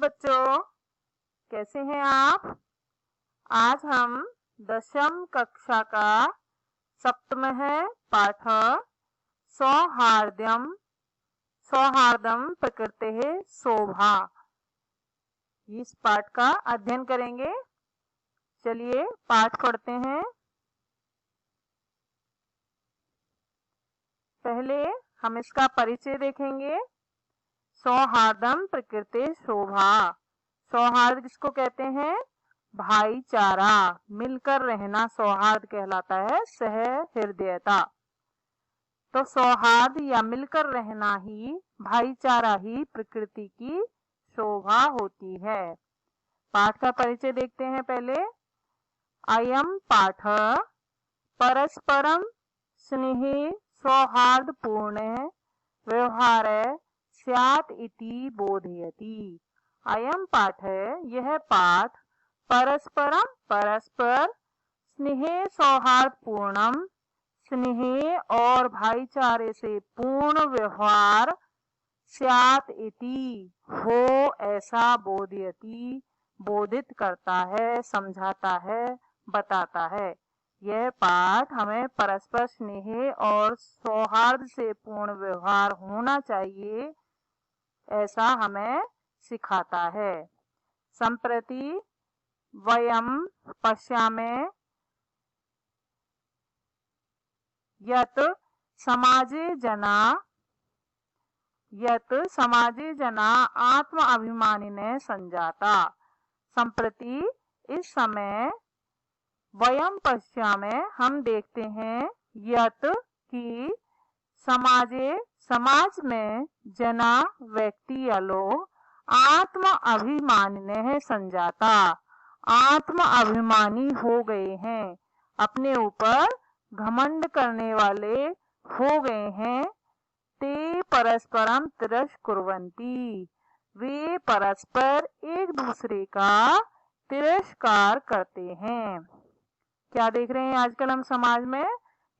बच्चों, कैसे हैं आप। आज हम 10वीं कक्षा का सप्तमः पाठ सौहार्द्यम सौहार्दम प्रकृतेः शोभा, इस पाठ का अध्ययन करेंगे। चलिए पाठ पढ़ते हैं। पहले हम इसका परिचय देखेंगे। सौहार्दम प्रकृतेः शोभा। सौहार्द किसको कहते हैं? भाईचारा, मिलकर रहना सौहार्द कहलाता है, सहृदयता। तो सौहार्द या मिलकर रहना ही, भाईचारा ही प्रकृति की शोभा होती है। पाठ का परिचय देखते हैं पहले। अयम पाठ परस्परम स्नेहे सौहार्दपूर्ण व्यवहार स्यात् इति बोधयति। अयम पाठ है, यह पाठ परस्परम परस्पर स्नेह सौहार्दपूर्णम स्नेह और भाईचारे से पूर्ण व्यवहार स्यात् इति हो ऐसा बोधयति बोधित करता है, समझाता है, बताता है। यह पाठ हमें परस्पर स्नेह और सौहार्द से पूर्ण व्यवहार होना चाहिए, ऐसा हमें सिखाता है। संप्रति वयम पश्यामे यत समाजे जना आत्म अभिमानिने संजाता। संप्रति इस समय वयम पश्यामे हम देखते हैं, यत कि समाजे समाज में जना व्यक्ति या लोग आत्म अभिमानिने संजाता, आत्म अभिमानी हो गए हैं, अपने ऊपर घमंड करने वाले हो गए हैं। ते परस्परम तिरस्कुर्वन्ति, वे परस्पर एक दूसरे का तिरस्कार करते हैं। क्या देख रहे हैं आजकल हम समाज में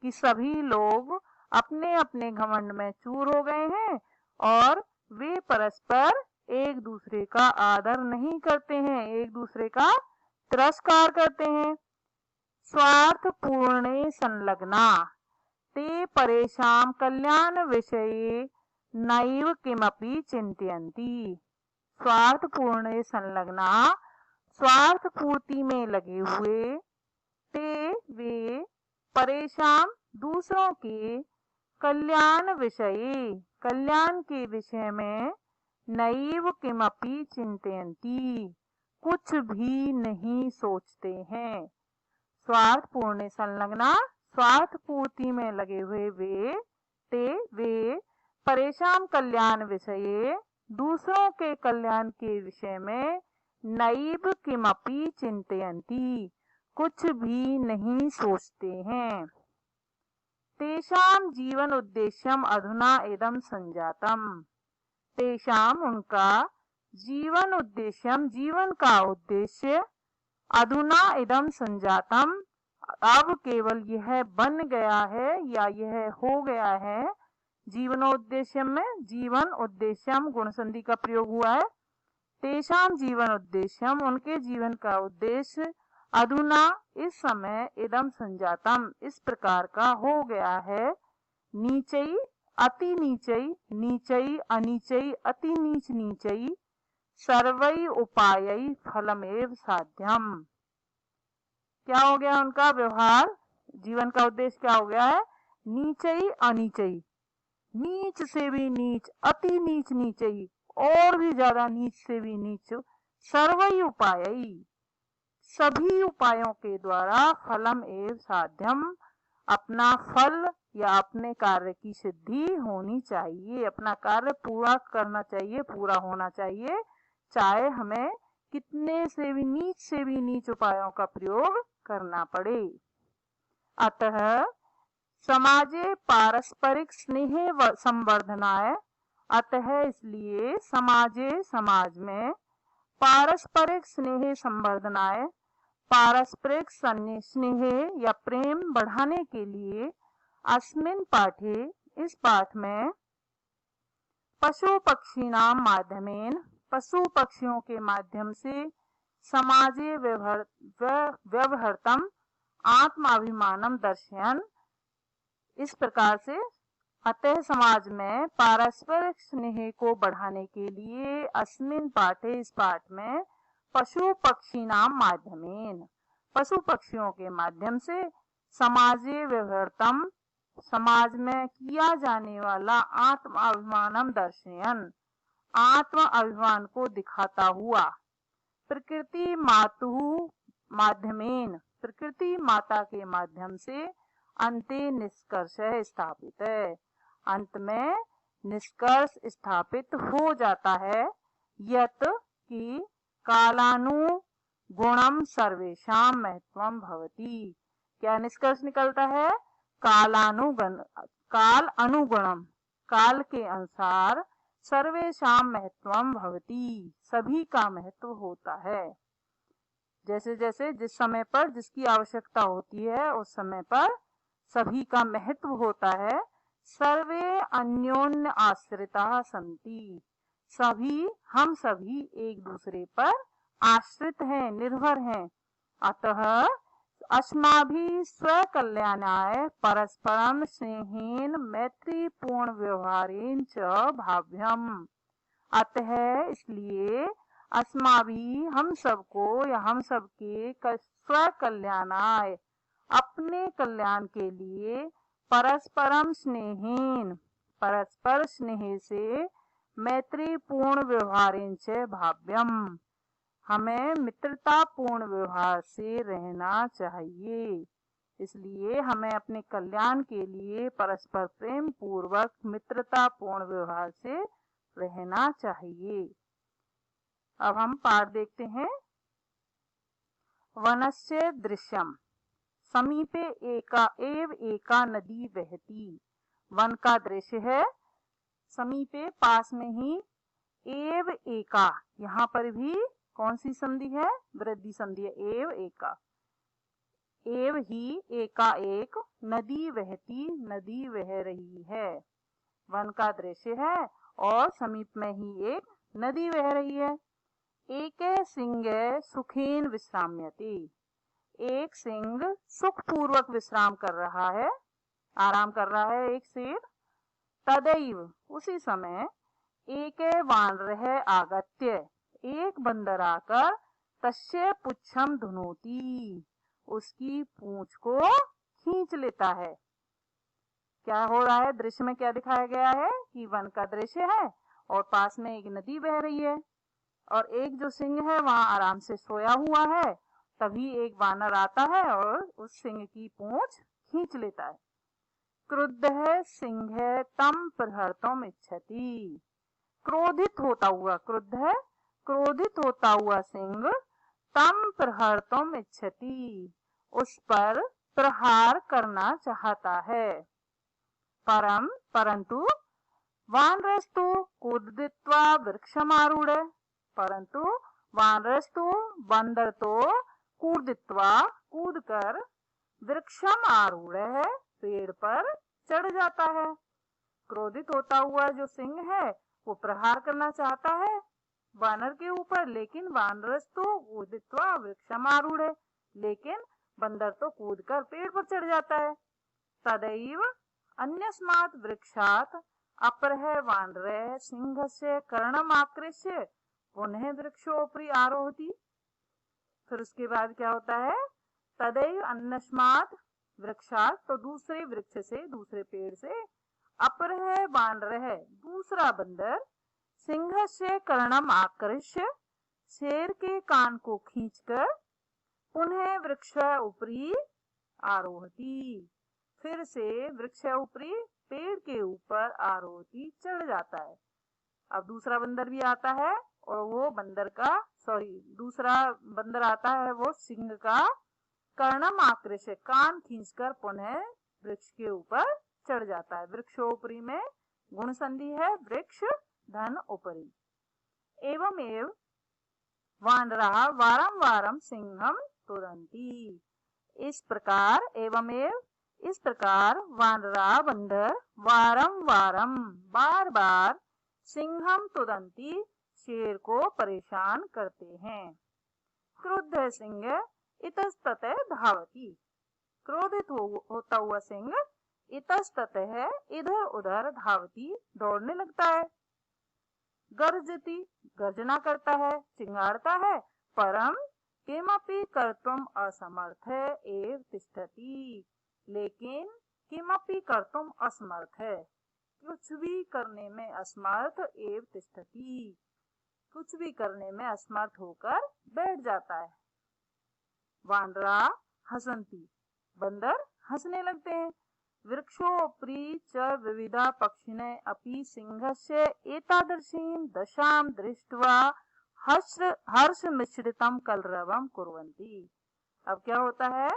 कि सभी लोग अपने अपने घमंड में चूर हो गए हैं और वे परस्पर एक दूसरे का आदर नहीं करते हैं, एक दूसरे का तिरस्कार करते हैं। स्वार्थ पूर्णे संलग्ना ते परेशान कल्याण विषये नैव किमपि चिंतयन्ति। स्वार्थ पूर्णे संलग्ना, स्वार्थ पूर्ति में लगे हुए, ते वे परेशान दूसरों के कल्याण विषये, कल्याण के विषय में नैव किमपि चिंतयन्ति, कुछ भी नहीं सोचते हैं। स्वार्थ पूर्ण संलग्ना, स्वार्थ पूर्ति में लगे हुए वे परेशान कल्याण विषये, दूसरों के कल्याण के विषय में नैव किमपि चिंतयन्ति, कुछ भी नहीं सोचते हैं। तेषां जीवन उद्देश्यम अधुना इदं संजातम। तेषां उनका जीवन उद्देश्यम जीवन का उद्देश्य अधुना इदं संजातम अब केवल यह बन गया है या यह हो गया है। जीवनोद्देश्यम में जीवन उद्देश्यम गुण संधि का प्रयोग हुआ है। तेषां जीवन उद्देश्यम उनके जीवन का उद्देश्य अधुना इस समय इदं संजातम इस प्रकार का हो गया है। नीचई अति नीचई, नीचई अनीचई अति नीच नीचई सर्वै उपायई फलमेव साध्यम। क्या हो गया उनका व्यवहार, जीवन का उद्देश्य क्या हो गया है? नीचई अनीचई, नीच से भी नीच, अति नीच नीचई और भी ज्यादा नीच से भी नीच, सर्वै उपायई सभी उपायों के द्वारा फलम एव साध्यम अपना फल या अपने कार्य की सिद्धि होनी चाहिए, अपना कार्य पूरा करना चाहिए, पूरा होना चाहिए, चाहे हमें कितने से भी नीच उपायों का प्रयोग करना पड़े। अतः समाजे पारस्परिक स्नेह संवर्धनाय, अतः इसलिए समाजे समाज में पारस्परिक स्नेह संवर्धनाय, पारस्परिक स्नेह या प्रेम बढ़ाने के लिए अस्मिन् पाठे इस पाठ में पशु पक्षीणाम माध्यमेन पशु पक्षियों के माध्यम से समाजे व्यवहृतम आत्माभिमानम दर्शयन। इस प्रकार से अतः समाज में पारस्परिक स्नेह को बढ़ाने के लिए अस्मिन् पाठे, इस पाठ में पशु पक्षी नाम माध्यमेन, पशु पक्षियों के माध्यम से समाजे व्यवहृतम, समाज में किया जाने वाला आत्म अभिमानम दर्शयन, आत्म अभिमान को दिखाता हुआ, प्रकृति मातु माध्यमेन, प्रकृति माता के माध्यम से अंते निष्कर्ष स्थापित है, अंत में निष्कर्ष स्थापित हो जाता है। यत कि कालानुगुणम सर्वेषां महत्वम भवति, क्या निष्कर्ष निकलता है? काल अनुगुणम, काल के अनुसार सर्वेषां महत्वम भवति, सभी का महत्व होता है। जैसे जैसे जिस समय पर जिसकी आवश्यकता होती है उस समय पर सभी का महत्व होता है। सर्वे अन्योन्य आश्रिता सन्ति, सभी हम सभी एक दूसरे पर आश्रित हैं, निर्भर हैं। अतः अस्माभिः स्वकल्याणाय परस्परं स्नेहेन मैत्रीपूर्ण व्यवहारेण च भाव्यम। अतः इसलिए अस्माभिः हम सबको या हम सबके स्वकल्याणाय, अपने कल्याण के लिए, परस्परम स्नेहेन, परस्पर स्नेह से, मैत्रीपूर्ण व्यवहारेण च भाव्यम, हमें मित्रता पूर्ण व्यवहार से रहना चाहिए। इसलिए हमें अपने कल्याण के लिए परस्पर प्रेम पूर्वक मित्रता पूर्ण व्यवहार से रहना चाहिए। अब हम पाठ देखते हैं। वनस्य दृश्यम, समीपे एका नदी बहती, वन का दृश्य है, समीपे पास में ही, एव एका, यहाँ पर भी कौन सी संधि है? वृद्धि संधि है, एव एका, एव ही एका एक, नदी बहती, नदी बह रही है, वन का दृश्य है और समीप में ही एक नदी बह रही है। एक सिंह सुखेन विश्राम्यति, एक सिंह सुख पूर्वक विश्राम कर रहा है, आराम कर रहा है एक शेर। तदैव, उसी समय, एक वानरः आगत्य, एक बंदर आकर, तस्य पुच्छम धुनोति, उसकी पूंछ को खींच लेता है। क्या हो रहा है? दृश्य में क्या दिखाया गया है कि वन का दृश्य है और पास में एक नदी बह रही है और एक जो सिंह है वहां आराम से सोया हुआ है। तभी एक वानर आता है और उस सिंह की पूंछ खींच लेता है। क्रुद्धः सिंह तम प्रहर्तुम इच्छति, क्रोधित होता हुआ, क्रुद्धः क्रोधित होता हुआ सिंह, तम प्रहर्तुम इच्छति, उस पर प्रहार करना चाहता है। परंतु वानरस्तु कूदित्वा वृक्षमारूढ़, परंतु वानरस्तु, बंदर तो, कूदित्वा कूदकर, वृक्षम आरूढ़ है, पेड़ पर चढ़ जाता है। क्रोधित होता हुआ जो सिंह है वो प्रहार करना चाहता है वानर के ऊपर, लेकिन वानरस्तु कूदित्वा वृक्षम आरूढ़, लेकिन बंदर तो कूदकर पेड़ पर चढ़ जाता है। तदैव अन्यस्मात् वृक्षात् अपरः वानरः सिंहस्य कर्णम आकृष्य पुनः वृक्षोपरि आरोहति। फिर उसके बाद क्या होता है? तदैव अन्यस्मात् वृक्षात्, तो दूसरे वृक्ष से, दूसरे पेड़ से, अपरः वानरः, दूसरा बंदर, सिंहस्य कर्णम आकृष्य, शेर के कान को खींचकर, पुनः वृक्ष ऊपरी आरोहति, फिर से वृक्ष ऊपरी, पेड़ के ऊपर आरोहति, चढ़ जाता है। अब दूसरा बंदर भी आता है और वो बंदर का, दूसरा बंदर आता है, वो सिंह का कर्णम आकृष्य, कान खींचकर पुनः वृक्ष के ऊपर चढ़ जाता है। वृक्षोपरि में गुण संधि है, वृक्ष धन उपरि। एवमेव वानराः वारं वारं सिंहम तुरंती, इस प्रकार, एवमेव, इस प्रकार, वानरा बंदर, वारं वारं, बार बार, सिंहम तुरंती, शेर को परेशान करते हैं। क्रुद्ध सिंह इतस्ततः धावति, क्रोधित होता हुआ सिंह इतस्ततः इधर उधर धावती दौड़ने लगता है। गर्जति गर्जना करता है, चिंगाड़ता है, परम किमपि कर्तुम असमर्थ एव तिष्ठति, लेकिन किमपि कर्तुम असमर्थ है, कुछ भी करने में असमर्थ एव तिष्ठति, कुछ भी करने में असमर्थ होकर बैठ जाता है। वानरा हसंती, बंदर हंसने लगते हैं। वृक्षोपरि च विविधा पक्षिणे अपि सिंहस्य एतादृशीं दशां दृष्ट्वा हर्ष मिश्रितम कलरवम कुर्वन्ति। अब क्या होता है,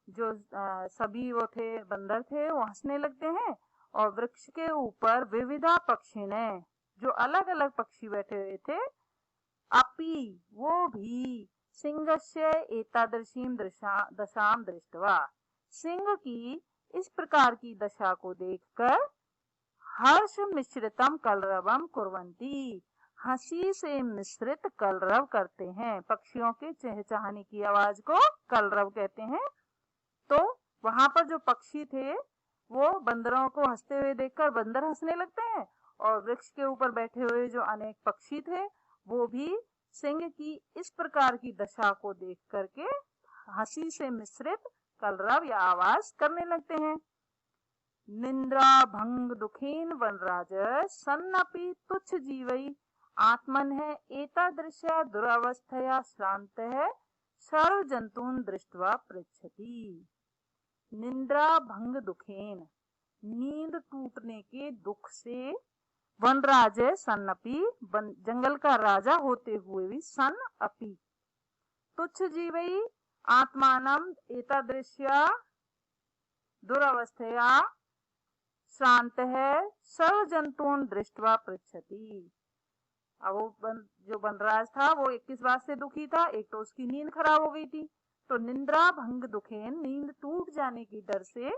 जो सभी वो थे बंदर थे वो हंसने लगते हैं, और वृक्ष के ऊपर विविधा पक्षिणे, जो अलग अलग पक्षी बैठे हुए थे, अपि वो भी सिंहस्य एतादृशीं दशां दृष्ट्वा, सिंह की इस प्रकार की दशा को देखकर हर्ष मिश्रितम कलरवम कुर्वन्ति, हंसी से मिश्रित कलरव करते हैं। पक्षियों के चहचहाने की आवाज को कलरव कहते हैं। तो वहां पर जो पक्षी थे वो बंदरों को हंसते हुए देखकर बंदर हंसने लगते हैं, और वृक्ष के ऊपर बैठे हुए जो अनेक पक्षी थे वो भी सिंह की इस प्रकार की दशा को देख करके हंसी से मिश्रित कलरव या आवाज करने लगते हैं। निंद्रा भंग दुखेन वनराज सन्नपि तुच्छ जीवई आत्मन है एतादृशा दुरावस्थया श्रांत है सर्व जंतून दृष्टवा पृच्छति। निंद्रा भंग दुखेन, नींद टूटने के दुख से, वनराज सन्नपि, जंगल का राजा होते हुए भी, सन अपि, तुच्छ जीवई आत्मानम एतादृश्या दुरावस्थया श्रांत है सर्व जंतून दृष्टवा पृच्छति। अब वो जो वनराज था वो 21 बात से दुखी था। एक तो उसकी नींद खराब हो गई थी, तो निंद्रा भंग दुखेन, नींद टूट जाने की डर से,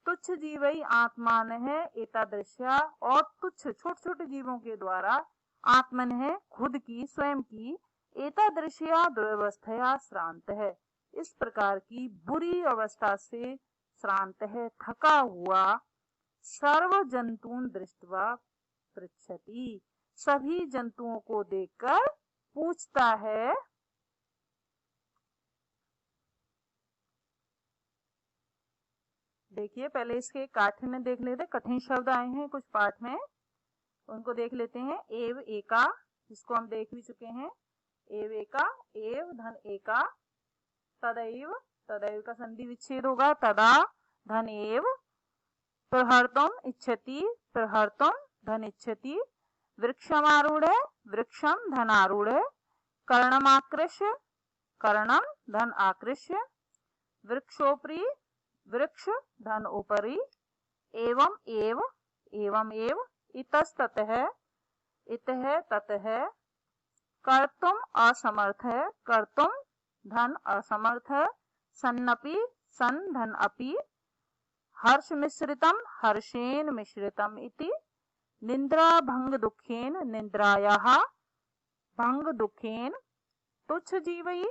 तुच्छ जीवई आत्मान है एतादृश्या, और तुच्छ छोटे छोटे जीवों के द्वारा, आत्मन है खुद की, स्वयं की, एतादृश्या दुर्वस्थया श्रांत है, इस प्रकार की बुरी अवस्था से श्रांत है, थका हुआ, सर्व जंतून दृष्टवा पृच्छति, सभी जंतुओं को देखकर पूछता है। देखिए पहले इसके काठिन्य देख लेते, कठिन शब्द आए हैं कुछ पाठ में, उनको देख लेते हैं। एव एका, जिसको हम देख भी चुके हैं, एव एका, एव धन एका, तदैव, तदैव का संधि विच्छेद होगा, तदा धन एव, प्रहर्तुम इच्छति, प्रहर्तुम धन इच्छति, वृक्षमारूढ़, वृक्षम धन आरूढ़, कर्णमाकृष्य, कर्णम धन आकृष्य, वृक्षोपरि, वृक्ष धन उपरि, एवं एव, एवं एव, इतस्ततः, इतः ततः, कर्तुम असमर्थ, कर्तुम धन असमर्थ, सन्नपि, सन धन अपि, हर्ष मिश्रितम, हर्षेन मिश्रितम इति, निंद्रा भंग दुखेन, निंद्रायाः भंग दुखेन, तुच्छ जीवई,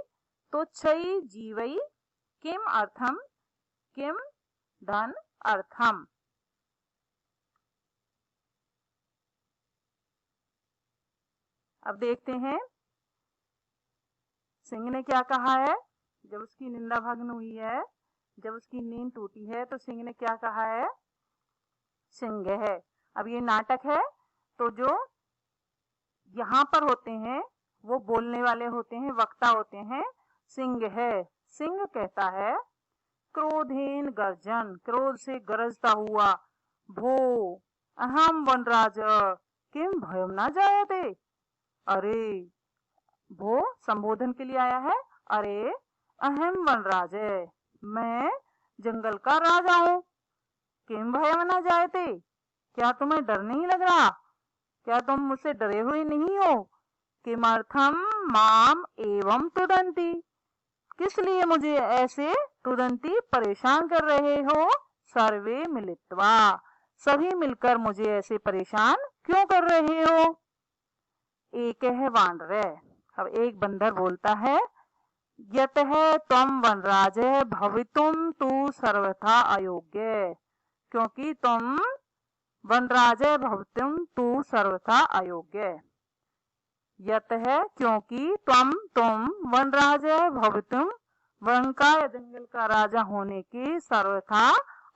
तुच्छई जीवई, किम अर्थम, किम धन अर्थम। अब देखते हैं सिंह ने क्या कहा है। जब उसकी निंदा भग्न हुई है, जब उसकी नींद टूटी है, तो सिंह ने क्या कहा है, सिंह है। अब ये नाटक है, तो जो यहाँ पर होते हैं वो बोलने वाले होते हैं, वक्ता होते हैं। सिंह है, सिंह कहता है, क्रोधेन गर्जन, क्रोध से गरजता हुआ, भो अहम वनराज किम भयम ना जायते, अरे भो संबोधन के लिए आया है, अरे अहम वनराज, मैं जंगल का राजा हूँ, किम भयम ना जायते, क्या तुम्हें डर नहीं लग रहा, क्या तुम मुझसे डरे हुए नहीं हो, किमर्थम माम एवं तुदंती, किस लिए मुझे ऐसे तुदंती परेशान कर रहे हो, सर्वे मिलित्वा, सभी मिलकर मुझे ऐसे परेशान क्यों कर रहे हो। एक है वानर। अब एक बंदर बोलता है, यत है तुम वनराज भवितुम तु सर्वथा अयोग्य, क्योंकि तुम वनराज भवितुम तु सर्वथा अयोग्य। यत है क्योंकि तुम वनराज भवितुम वन का या जंगल का राजा होने की सर्वथा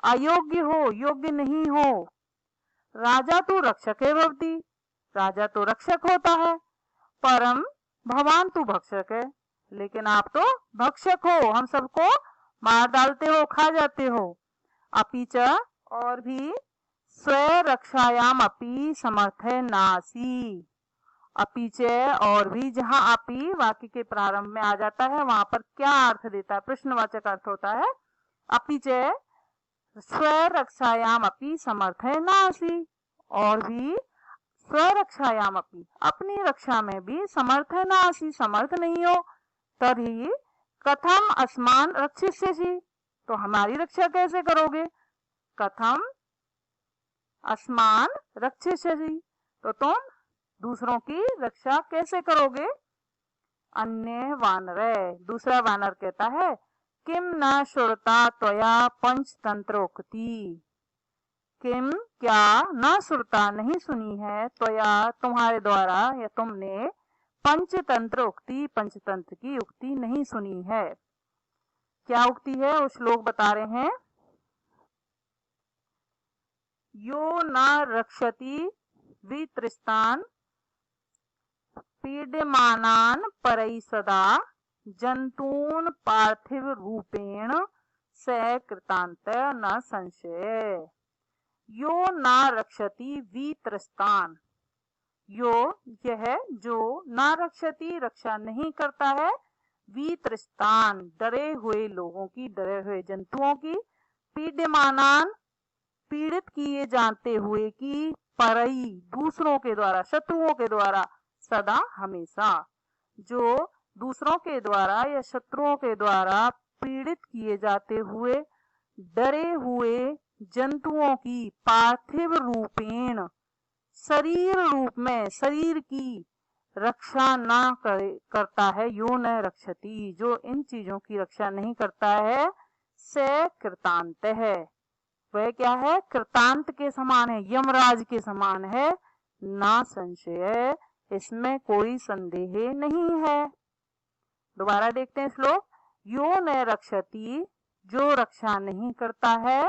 अयोग्य हो, योग्य नहीं हो। राजा तो रक्षक है भवती, राजा तो रक्षक होता है, परम भगवान तू भक्षक है, लेकिन आप तो भक्षक हो, हम सबको मार डालते हो, खा जाते हो। अपिच और भी स्व रक्षायाम अपि समर्थ नासी। अपिचे और भी, जहाँ अपि वाक्य के प्रारंभ में आ जाता है वहां पर क्या अर्थ देता है, प्रश्नवाचक अर्थ होता है। अपिचे स्व रक्षायाम अपि समर्थ नासी, और भी स्वरक्षायाम अपि, अपनी रक्षा में भी समर्थ नासी, समर्थ नहीं हो। तभी कथम अस्मान रक्षिष्यसि, तो हमारी रक्षा कैसे करोगे। कथम अस्मान रक्षिष्यसि, तो तुम दूसरों की रक्षा कैसे करोगे। अन्य वानर, दूसरा वानर कहता है, किम न श्रुता त्वया पंचतंत्रोक्ति। किम क्या न श्रुता नहीं सुनी है, त्वया तुम्हारे द्वारा या तुमने पंचतंत्र उक्ति, पंचतंत्र की उक्ति नहीं सुनी है। क्या उक्ति है, उस श्लोक बता रहे हैं। यो न रक्षति वितृष्टान पीड्यमानान परई सदा जंतून पार्थिव रूपेण स कृतांत न संशय। यो न रक्षति वितृष्टान, यो यह जो न रक्षति रक्षा नहीं करता है, वितृष्टान डरे हुए लोगों की, डरे हुए जंतुओं की, पीड्यमानान पीड़ित किए जाते हुए की, परई दूसरों के द्वारा, शत्रुओं के द्वारा, सदा हमेशा, जो दूसरों के द्वारा या शत्रुओं के द्वारा पीड़ित किए जाते हुए डरे हुए जंतुओं की पार्थिव रूपेण शरीर रूप में, शरीर की रक्षा न करता है। यो न रक्षति, जो इन चीजों की रक्षा नहीं करता है, से कृतांत है, वह क्या है, कृतांत के समान है, यमराज के समान है। ना संशय, इसमें कोई संदेह नहीं है। दोबारा देखते हैं श्लोक। यो न रक्षति, जो रक्षा नहीं करता है,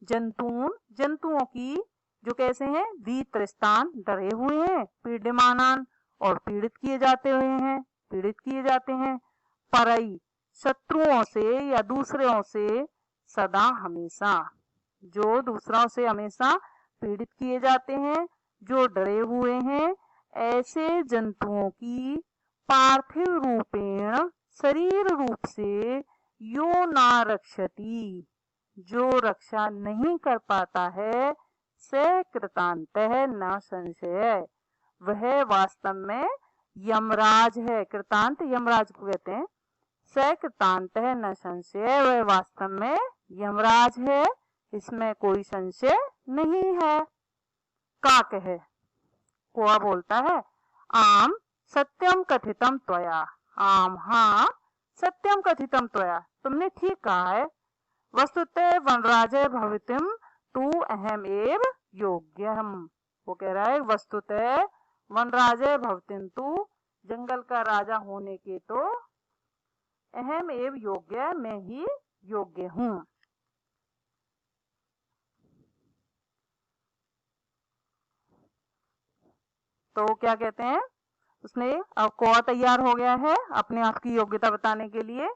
जंतून जंतुओं की, जो कैसे हैं, वितृष्टान डरे हुए हैं, पीड्यमानान और पीड़ित किए जाते हुए हैं, पीड़ित किए जाते हैं, परई शत्रुओं से या दूसरों से, सदा हमेशा, जो दूसरों से हमेशा पीड़ित किए जाते हैं, जो डरे हुए हैं, ऐसे जंतुओं की पार्थिव रूपेण शरीर रूप से यो ना रक्षति, जो रक्षा नहीं कर पाता है, से कृतांत है न संशय, वह वास्तव में यमराज है। कृतांत यमराज को कहते हैं। से कृतांत है न संशय, वह वास्तव में यमराज है, इसमें कोई संशय नहीं है। काक है, कोआ बोलता है, आम सत्यम कथितम त्वया, आम हाँ सत्यम कथितम त्वया, तुमने ठीक कहा है। वस्तुतः वनराज भवितुम तू अहम एव योग्यम, वो कह रहा है वस्तुतः वनराज भवितुम तू, जंगल का राजा होने के तो अहम एव योग्य, मैं ही योग्य हूँ। तो क्या कहते हैं, उसने अब कौआ तैयार हो गया है अपने आप की योग्यता बताने के लिए।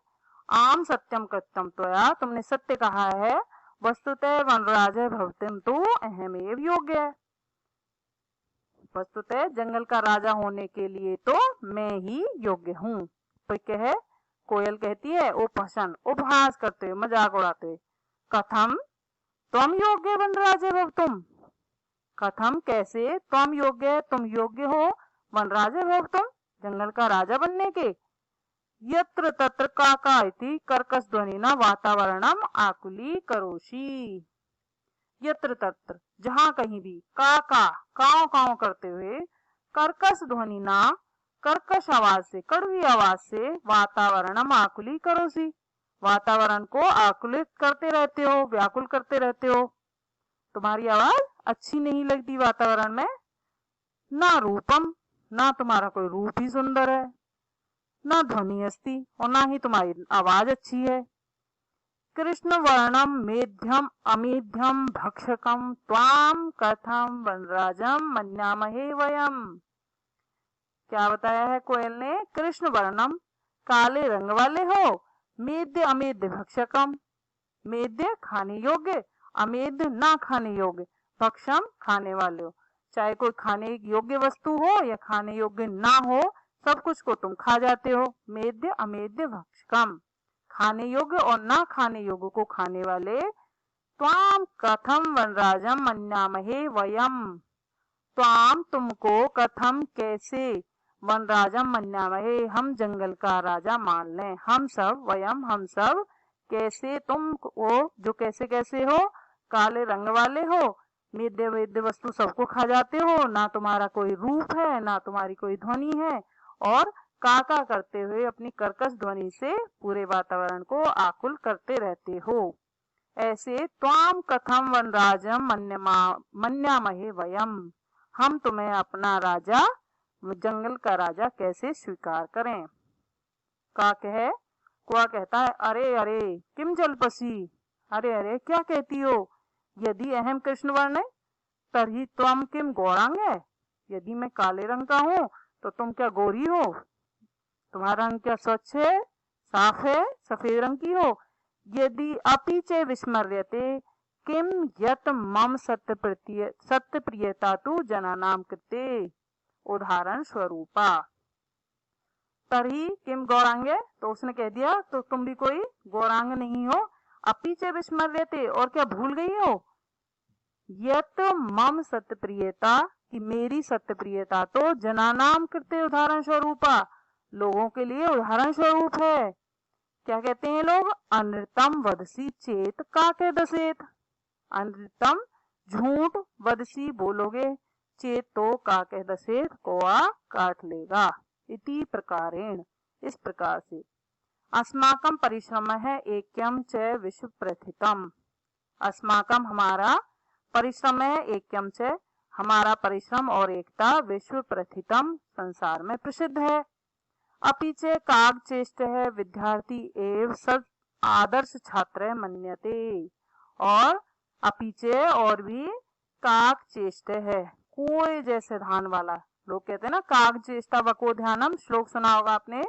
आम सत्यम कथितम त्वया, तुमने सत्य कहा है। वस्तुतः वनराज भवितुम तू अहमेव योग्य, वस्तुतः जंगल का राजा होने के लिए तो मैं ही योग्य हूँ। तो क्या है, कोयल कहती है उपहसन, उपहास करते हुए, मजाक उड़ाते हुए, कथम तुम योग्य वनराज भवितुम, कथम कैसे, तुम योग्य, तुम योग्य हो, वनराज भवितुम जंगल का राजा बनने के। यत्र तत्र काका इति कर्कश ध्वनि न वातावरणम आकुली करोषि। यत्र तत्र, जहां कहीं भी, काका काव काव करते हुए, कर्कश ध्वनि ना, कर्कश आवाज से, कड़वी आवाज से वातावरणम आकुली करोसी, वातावरण को आकुलित करते रहते हो, व्याकुल करते रहते हो। तुम्हारी आवाज अच्छी नहीं लगती वातावरण में। ना रूपम, ना तुम्हारा कोई रूप ही सुंदर है, ना ध्वनि अस्ति, और ना ही तुम्हारी आवाज अच्छी है। कृष्ण वर्णम मेध्यम अमेध्यम भक्षकम त्वाम कथम वनराजम मन्यामहे वयम। क्या बताया है कोयल ने? कृष्ण वर्णम, काले रंग वाले हो, मेद्य अमेद्य भक्षकम, मेद्य खाने योग्य, अमेद्य ना खाने योग्य, भक्षम खाने वाले हो। चाहे कोई खाने योग्य वस्तु हो या खाने योग्य ना हो, सब कुछ को तुम खा जाते हो। मेद्य अमेद्य भक्षकम, खाने योग्य और ना खाने योग्य को खाने वाले। त्वाम कथम वनराजम मन्यामहे वयम, त्वाम तुमको, कथम कैसे, वनराजम मन्यामहे हम जंगल का राजा मान लें, हम सब, वयम हम सब, कैसे तुम वो जो कैसे कैसे हो, काले रंग वाले हो, मेद्य वेद्य वस्तु सबको खा जाते हो, ना तुम्हारा कोई रूप है, ना तुम्हारी कोई ध्वनि है, और काका करते हुए अपनी कर्कश ध्वनि से पूरे वातावरण को आकुल करते रहते हो। ऐसे त्वाम कथम वनराजम मन्यामहे वयम, हम तुम्हें अपना राजा, जंगल का राजा कैसे स्वीकार करें। का कहे, कुआ कहता है, अरे अरे किम जलपसी, अरे अरे क्या कहती हो, यदि अहम कृष्ण वर्ण है तभी त्वम किम गौरांग है, यदि मैं काले रंग का हूँ तो तुम क्या गोरी हो, तुम्हारा रंग क्या स्वच्छ है, साफ है, सफेद रंग की हो। यदि अपि च विस्मर्यते किम यत मम सत्य प्रियता तु जनानाम कृते, उदाहरण स्वरूपा। तरी किम गौरांग, तो उसने कह दिया तो तुम भी कोई गौरांग नहीं हो। अपि च विस्मर्यते, और क्या भूल गई हो, यत मम सत्य प्रियता, कि मेरी सत्य प्रियता तो जनानाम कृते उदाहरण स्वरूपा, लोगों के लिए उदाहरण स्वरूप है। क्या कहते हैं लोग, अनृतम वदसी चेत का कह दसेत, अनृतम झूठ, वदसी बोलोगे, चेत तो का कह दसेत कोआ काट लेगा। इति प्रकारेण, इस प्रकार से। अस्माकं परिश्रम है ऐक्यम च विश्व प्रथितम, अस्माकं हमारा, परिश्रम है ऐक्यम च हमारा परिश्रम और एकता, विश्व प्रथितम संसार में प्रसिद्ध है। अपीचे काग चेष्ट है विद्यार्थी एवं सद आदर्श छात्र मन्यते, और अपीचे और भी काग चेष्ट है, कुएं जैसे ध्यान वाला, लोग कहते हैं ना काग चेष्टा वको ध्यानम, श्लोक सुना होगा आपने।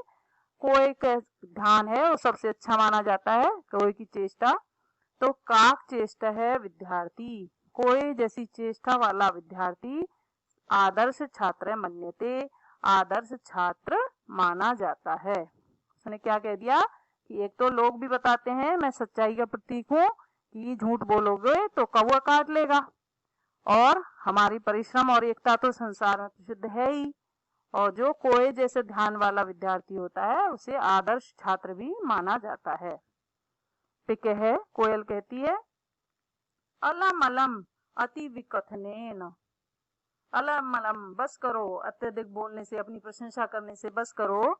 कोए का ध्यान है वो सबसे अच्छा माना जाता है, कोए की चेष्टा, तो काग चेष्टा है विद्यार्थी, कोए जैसी चेष्टा वाला विद्यार्थी, आदर्श छात्र मन्यते, आदर्श छात्र माना जाता है। उसने क्या कह दिया कि एक तो लोग भी बताते हैं मैं सच्चाई का प्रतीक हूँ, कि झूठ बोलोगे तो कौवा काट लेगा, और हमारी परिश्रम और एकता तो संसार में प्रसिद्ध है ही, और जो कोए जैसे ध्यान वाला विद्यार्थी होता है उसे आदर्श छात्र भी माना जाता है। ठीक है, कोयल कहती है, अलम अलम अति विकथनेन, अलम अलम बस करो, अत्यधिक बोलने से, अपनी प्रशंसा करने से बस करो।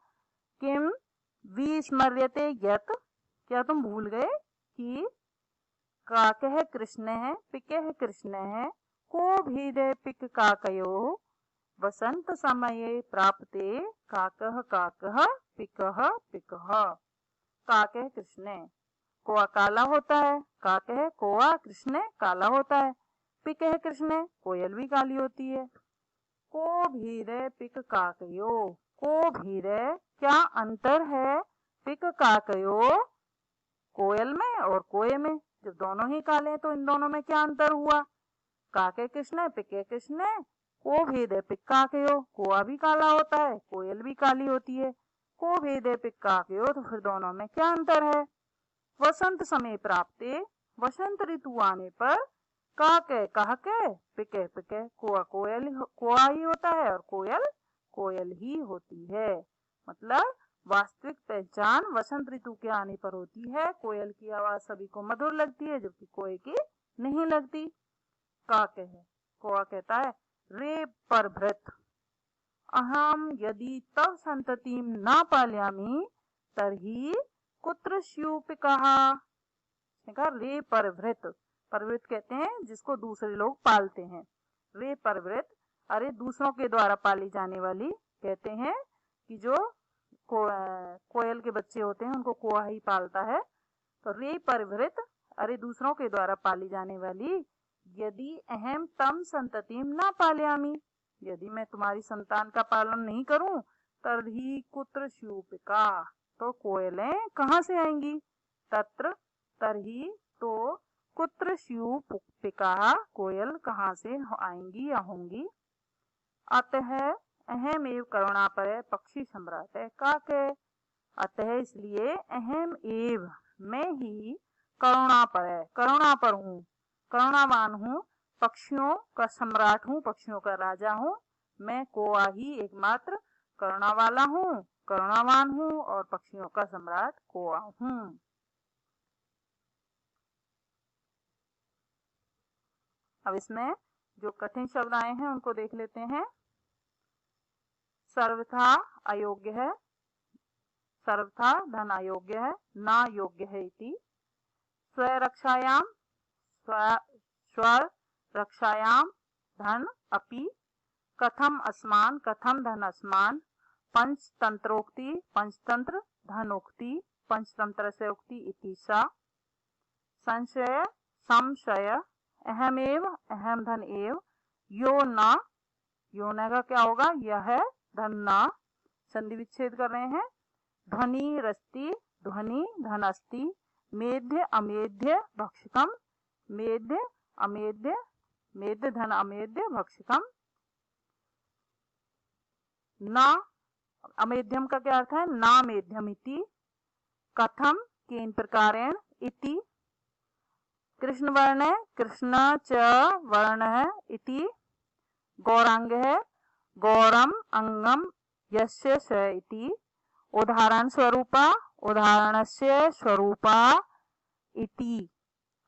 किम विस्मर्यते यत, क्या तुम भूल गए कि काकह कृष्ण है, पिकह कृष्ण है, को भीदे पिक काकयो, वसंत समये प्राप्ते काकह काकह पिकह पिकह। काकह कृष्ण, कोआ काला होता है, काकह कोआ कृष्ण काला होता है, पिकह कृष्ण कोयल भी काली होती है। को भीरे पिक काकयो, को भीरे क्या अंतर है, पिक काकयो कोयल में और कोए में, जब दोनों ही काले हैं तो इन दोनों में क्या अंतर हुआ। काके कृष्ण पिके कृष्ण, को भेदे पिक्का कयो, कोआ भी काला होता है, कोयल भी काली होती है, को भेदे पिक्का कयो, तो फिर दोनों में क्या अंतर है। वसंत समय प्राप्ते, वसंत ऋतु आने पर, काके कहके, पिके पिके, कोआ कोयल कोआ ही होता है और कोयल कोयल ही होती है। मतलब वास्तविक पहचान वसंत ऋतु के आने पर होती है। कोयल की आवाज सभी को मधुर लगती है जबकि कोए की नहीं लगती। का कहे, कोआ कहता है रे परभृत, अहम यदि तव संततिं न पालयामि तर्हि कुत्र स्यूपिकः। रे परिवृत, परिवृत कहते हैं जिसको दूसरे लोग पालते हैं। रे परिवृत, अरे दूसरों के द्वारा पाली जाने वाली, कहते हैं कि जो कोयल के बच्चे होते हैं उनको कोआ ही पालता है। तो रे परिवृत, अरे दूसरों के द्वारा पाली जाने वाली, यदि अहम तम संततिम न पालयामि, यदि मैं तुम्हारी संतान का पालन नहीं करूं, तर्हि कुत्र स्यूपिका, तो कोयलें कहाँ से आएंगी। तत्र, तरही, तो कुत्र स्यूपिका, कोयल कहाँ से आएंगी या होंगी। अतः अहम एव करुणा पर पक्षी सम्राट है काके, अतः इसलिए अहम एव, मैं ही करुणा पर है, करुणा पर हूँ, करुणावान हूँ, पक्षियों का सम्राट हूँ, पक्षियों का राजा हूँ। मैं कोआ ही एकमात्र करुणा वाला हूँ, करुणावान हूँ और पक्षियों का सम्राट कोआ हूँ। अब इसमें जो कठिन शब्द आए हैं उनको देख लेते हैं। सर्वथा अयोग्य है, सर्वथा धन अयोग्य है, ना योग्य है इति। स्वरक्षायाम, स्वरक्षायाम धन अपि, कथम अस्मान, कथम धन अस्मान। पंचतंत्रोक्ति, पंचतंत्र धनोक्ति, पंचतंत्र से उक्ति इति सा। संशय, संशय, अहमेव, अहम धन एव, यो न, यो न का क्या होगा, यह धन न, संधि विच्छेद कर रहे हैं। ध्वनि रस्ति, ध्वनि धन अस्ति, मेध्य अमेध्य भक्षकम, मेध्य अमेध्य, मेध्य धन अमेध्य भक्षकम। न, अमेध्यम का क्या अर्थ है, ना मेध्यम इति। कथम, केन प्रकारेण, इति। कृष्ण वर्ण है, कृष्ण च वर्ण है, इति। गौरांग है, गौरम अंगम यस्य स इति। उदाहरण स्वरूपा, उदाहरणस्य स्वरूपा इति।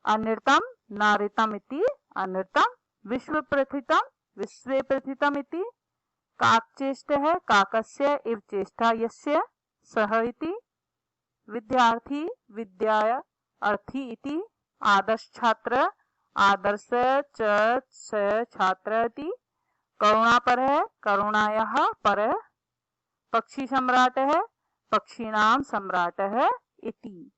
अनृतम, नारितम इति, अनृतम। विश्व प्रथितम, विश्वे प्रथितम इति। काकचेष्ट है, काकस्य इव चेष्टा यस्य सह इति। विद्यार्थी, विद्या अर्थी इति। आदर्श छात्र, आदर्श च छात्र इति। करुणा पर है, करुणायाः पर। पक्षी सम्राट है, पक्षीणाम सम्राट है इति।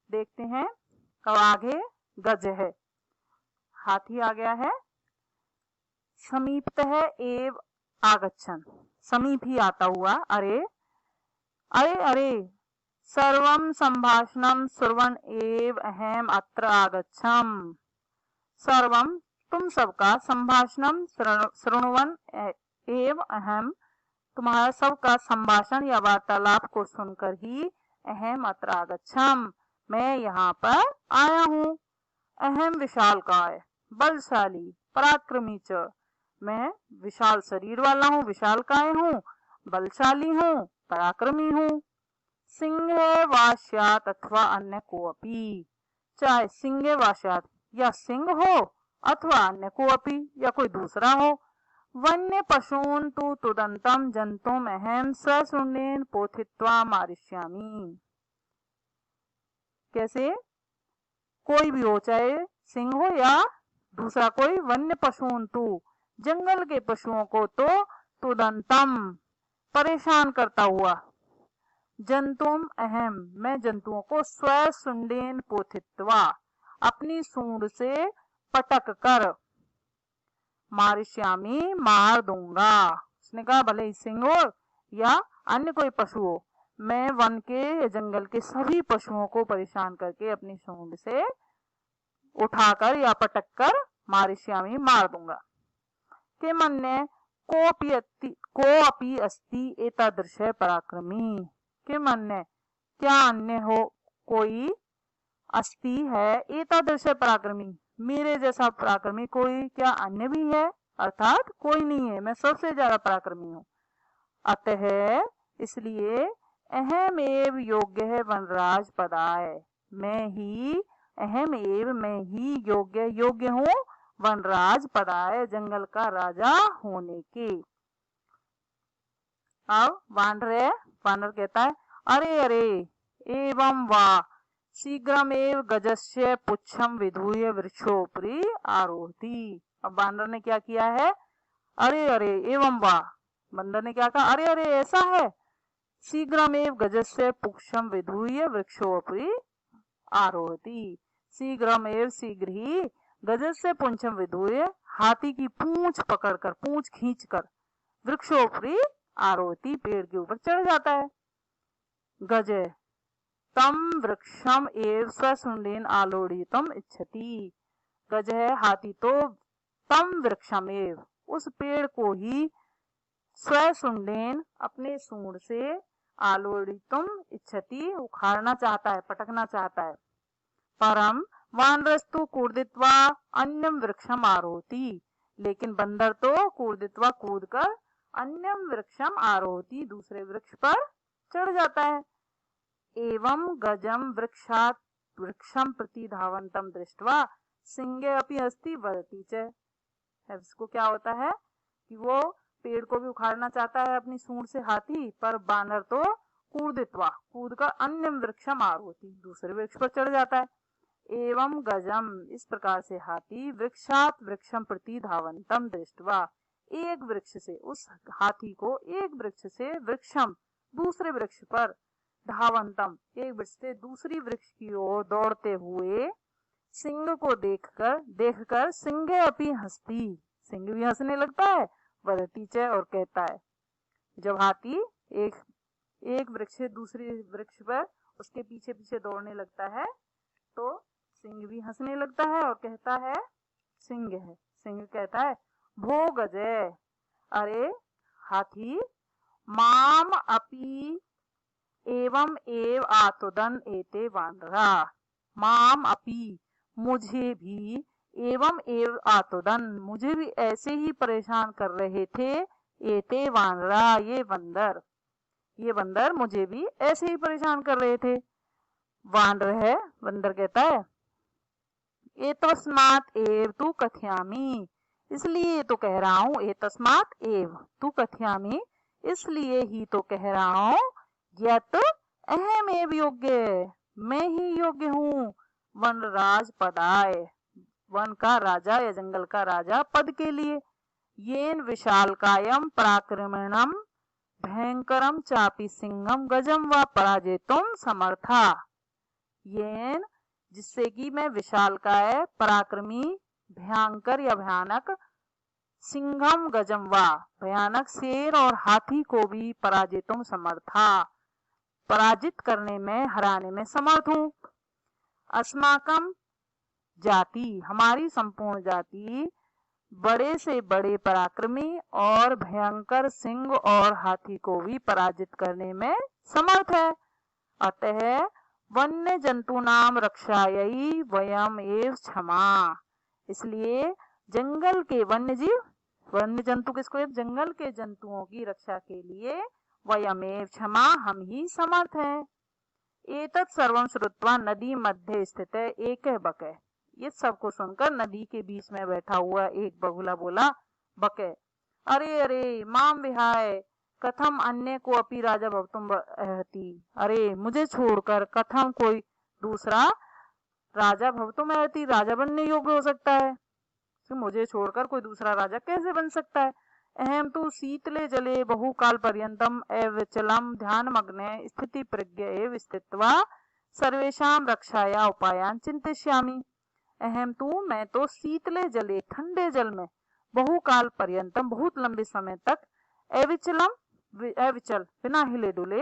देखते हैं। अब आगे गज है, हाथी आ गया है। समीपत है एव आगच्छन, समीप ही आता हुआ। अरे अरे अरे, सर्वम संभाषणम श्रवण एव अहम अत्र आगच्छम। सर्वम, तुम सबका, संभाषणम श्रृणवन एव अहम, तुम्हारा सबका संभाषण या वार्तालाप को सुनकर ही अहम अत्र आगच्छम, मैं यहाँ पर आया हूँ। अहम विशालकाय, बलशाली, पराक्रमी च, मैं विशाल शरीर वाला हूँ, विशालकाय हूँ, बलशाली हूँ, पराक्रमी हूँ। सिंह वाश्यात अथवा अन्य को अपि, चाहे सिंह वाश्यात या सिंह हो अथवा अन्य को अपि या कोई दूसरा हो। वन्य पशून तु तुदंतम जंतुम अहम सशुण्डेन पोथित्वा मारिष्यामि। कैसे, कोई भी हो, चाहे सिंह हो या दूसरा कोई, वन्य पशुन तु, जंगल के पशुओं को तो, तुदंतम परेशान करता हुआ, जंतुम अहम, मैं जंतुओं को स्वशुण्डेन पोथित्वा, अपनी सूंड से पटक कर, मारिष्यामि, मार दूंगा। उसने कहा भले ही सिंह हो या अन्य कोई पशु हो, मैं वन के या जंगल के सभी पशुओं को परेशान करके अपनी सूंड से उठाकर या पटक कर मारिष्यामि, मार दूंगा। के मन्य को अपि अस्ति एतादृश पराक्रमी। के मन्य, क्या अन्य हो कोई, अस्ति है, एतादृश पराक्रमी, मेरे जैसा पराक्रमी कोई क्या अन्य भी है, अर्थात कोई नहीं है, मैं सबसे ज्यादा पराक्रमी हूँ। अतः इसलिए अहमेव योग्य है वनराज पदाय, मैं ही अहम एव मैं ही योग्य हूँ वनराज पदाय जंगल का राजा होने के। अब वानर कहता है अरे अरे एवं वाह शीघ्रमेव गजस्य पुच्छम विधूय वृक्षोपरि आरोहति। अब वानर ने क्या किया है, अरे अरे एवं वाह, बंदर ने क्या कहा, अरे अरे ऐसा है, शीघ्रमेव गजस्य पुच्छम विधूय वृक्षोपरि आरोहति। शीघ्रमेव शीघ्र ही गजस्य पुच्छम विधूय हाथी की पूंछ पकड़कर पूंछ खींचकर वृक्षोपरि आरोहति पेड़ के ऊपर चढ़ जाता है। गज तम वृक्षम एव स्वशुंडेन आलोड़ितुम इच्छति। गज है हाथी तो तम वृक्षम एव उस पेड़ को ही स्वशुंडेन अपने सूंड से आलोड़ितुम इच्छति उखाड़ना चाहता है, पटकना चाहता है। परम वानरस्तु कूर्दित्वा अन्यम वृक्षम आरोहति। लेकिन बंदर तो कूर्दित्वा कूदकर अन्यम वृक्षम आरोहति दूसरे वृक्ष पर चढ़ जाता है। एवं गजम वृक्षात वृक्षम प्रति धावंतम दृष्ट्वा सिंहे अपि हस्ति वदति च। इसको क्या होता है कि वो पेड़ को भी उखाड़ना चाहता है अपनी सूंड से हाथी, पर बानर तो कूदित्वा कूदकर अन्य वृक्षम आरोहति दूसरे वृक्ष पर चढ़ जाता है। एवं गजम इस प्रकार से हाथी वृक्षात वृक्षम प्रति धावंतम दृष्ट्वा एक वृक्ष से उस हाथी को एक वृक्ष से वृक्षम दूसरे वृक्ष पर धावंतम एक वृक्ष से दूसरी वृक्ष की ओर दौड़ते हुए सिंह को देखकर सिंह अपनी हंसती सिंह भी हंसने लगता है वदति च और कहता है। जब हाथी एक वृक्ष से दूसरे वृक्ष पर उसके पीछे पीछे दौड़ने लगता है तो सिंह भी हंसने लगता है और कहता है, सिंह कहता है भो गजे अरे हाथी माम अपि एवं एव आतुदन एते वानरा। माम अपि मुझे भी एवं एव आतुदन मुझे भी ऐसे ही परेशान कर रहे थे एते वानरा ये बंदर मुझे भी ऐसे ही परेशान कर रहे थे। बंदर कहता है एतस्मात् एव तु कथयामि इसलिए तो कह रहा हूँ, एतस्मात् एव तु कथयामि इसलिए ही तो कह रहा हूँ, यत अहमेव योग्य मैं ही योग्य हूँ वनराज पदाय वन का राजा या जंगल का राजा पद के लिए। येन विशालकायम पराक्रमणम भयंकरम चापि सिंहम गजम व पराजेतुम समर्था। येन जिससे कि मैं विशालकाय पराक्रमी भयंकर या भयानक सिंहम गजम व भयानक शेर और हाथी को भी पराजितुम समर्था पराजित करने में हराने में समर्थ हूँ। अस्माकम जाति हमारी संपूर्ण जाति बड़े से बड़े पराक्रमी और भयंकर सिंह और हाथी को भी पराजित करने में समर्थ है। अतः वन्य जंतु नाम रक्षायै वयम एव क्षमा इसलिए जंगल के वन्य जंतु किसको, जंगल के जंतुओं की रक्षा के लिए वयमेव क्षमा हम ही समर्थ हैं। एतत् सर्वं श्रुत्वा नदी मध्य स्थित एक बकै ये सबको सुनकर नदी के बीच में बैठा हुआ एक बगुला बोला, बकै अरे अरे माम विहाय कथम अन्य को अपि राजा भवतुम अर्हति। अरे मुझे छोड़कर कथम कोई दूसरा राजा भवतुम अर्हति राजा बनने योग्य हो सकता है। तो मुझे छोड़कर कोई दूसरा राजा कैसे बन सकता है। अहम तु शीतले जले बहुकाल पर्यंतम अविचलम ध्यानमग्ने स्थिति प्रज्ञ एव स्थित्वा सर्वेषां रक्षाया उपायान चिंतिष्यामि। अहम तु मैं तो शीतले जले ठंडे जल में बहुकाल पर्यंतम बहुत लंबे समय तक अविचल बिना हिले डुले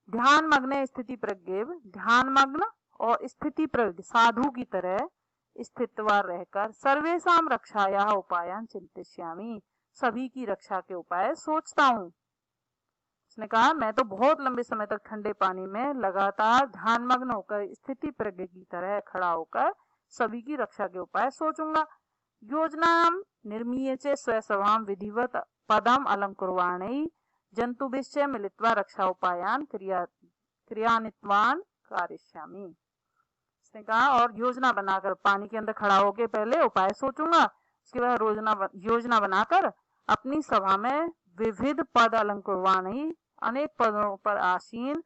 ध्यान मग्न स्थिति प्रज्ञ ध्यान मग्न और स्थिति प्रज्ञ साधु की तरह स्थितवा रहकर सर्वेषां रक्षाया उपायान चिंतिष्यामि सभी की रक्षा के उपाय सोचता हूँ। उसने कहा मैं तो बहुत लंबे समय तक ठंडे पानी में लगातार ध्यान मग्न होकर स्थिति प्रज्ञ की तरह खड़ा होकर सभी की रक्षा के उपाय सोचूंगा। योजनाम निर्मीय च स्वसभाम विधिवत पदम अलंकुर्वाणै जंतुभिश्च मिलित्वा रक्षा उपायान क्रियान्वितवान कारिष्यामि। उसने कहा और योजना बनाकर पानी के अंदर खड़ा होके पहले उपाय सोचूंगा, उसके बाद योजना बनाकर अपनी सभा में विविध पद अलंकृवाणी अनेक पदों पर आसीन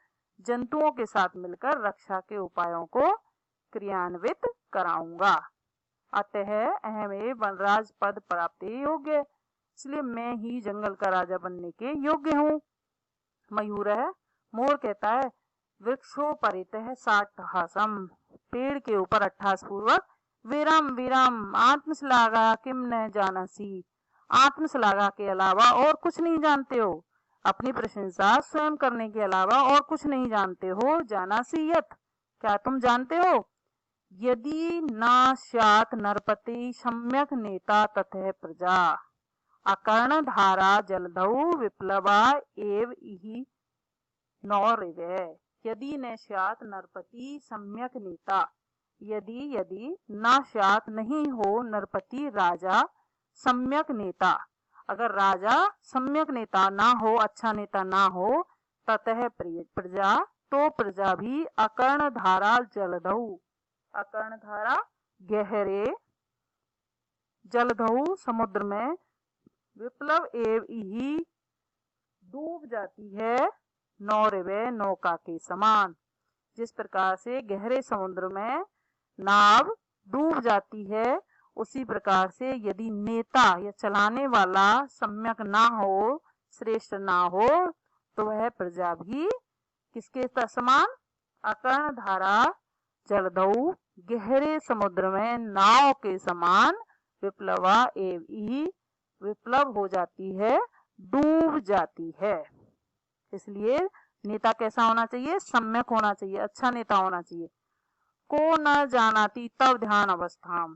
जंतुओं के साथ मिलकर रक्षा के उपायों को क्रियान्वित कराऊंगा। अतः अहमेव वनराज पद प्राप्त योग्य, इसलिए मैं ही जंगल का राजा बनने के योग्य हूँ। मयूर है, मोर कहता है वृक्षो परितः साट्टहासम, पेड़ के ऊपर अट्ठास पूर्वक विरम विरम आत्मश्लाघा किम न जानसी, आत्मश्लाघा के अलावा और कुछ नहीं जानते हो, अपनी प्रशंसा स्वयं करने के अलावा और कुछ नहीं जानते हो। जानासी यत, क्या तुम जानते हो, यदि न स्यात् नरपति सम्यक नेता ततः प्रजा, अकर्ण धारा जलधौ विप्लवा एव इहि नौरिवे। यदि न स्यात् नरपति सम्यक नेता, यदि न स्यात् नहीं हो नरपति राजा सम्यक नेता, अगर राजा सम्यक नेता ना हो, अच्छा नेता ना हो, ततः प्रजा तो प्रजा भी अकर्ण धारा जलधौ, अकर्ण धारा गहरे जलधौ समुद्र में, विप्लव एव ही डूब जाती है, नौरवे नौका के समान, जिस प्रकार से गहरे समुद्र में नाव डूब जाती है, उसी प्रकार से यदि नेता या चलाने वाला सम्यक ना हो, श्रेष्ठ ना हो, तो वह प्रजा भी किसके समान, अकर्ण धारा जलधौ गहरे समुद्र में नाव के समान, विप्लवा एव ही विप्लव हो जाती है, डूब जाती है। इसलिए नेता कैसा होना चाहिए, सम्यक होना चाहिए, अच्छा नेता होना चाहिए। को न जानाति तब ध्यान अवस्था,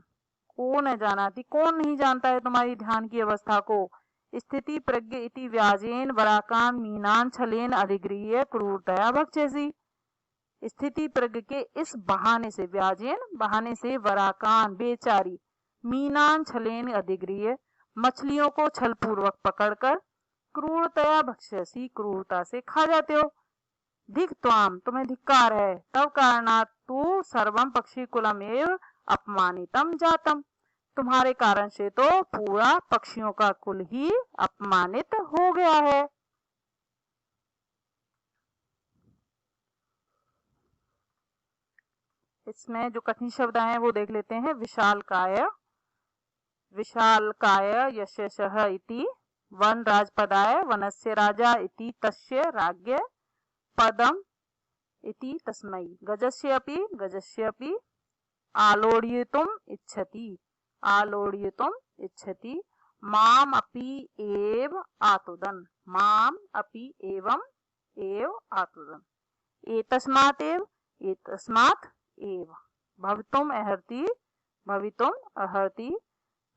को न जानाति, कौन नहीं जानता है तुम्हारी ध्यान की अवस्था को। स्थिति प्रज्ञ इति व्याजेन वराकान मीनान छलेन अधिगृह्य क्रूरतया भक्षसी, स्थिति प्रज्ञ के इस बहाने से, व्याजेन बहाने से, वराकान बेचारी, मीनान छलेन अधिगृह्य मछलियों को छल पूर्वक पकड़कर, क्रूरतया भक्षसी क्रूरता से खा जाते हो। धिक त्वाम, तुम्हें धिक्कार है, तब कारणात् तु सर्वम पक्षी कुलम एव अपमानितम जातम, तुम्हारे कारण से तो पूरा पक्षियों का कुल ही अपमानित हो गया है। इसमें जो कठिन शब्द हैं वो देख लेते हैं। विशालकाय, विशालकाय यशसः इति वन राजपदाय, वनस्य राजा इति तस्य राज्ञ, पदम इति तस्मै, गजस्यपि आलोड्यतुम इच्छति, आलोड्यतुम इच्छति, माम अपि एव आतुदन, माम अपि एवं एव आतुदन, एतस्मात् एव भवितुम अर्हति, भवितुम अर्हति,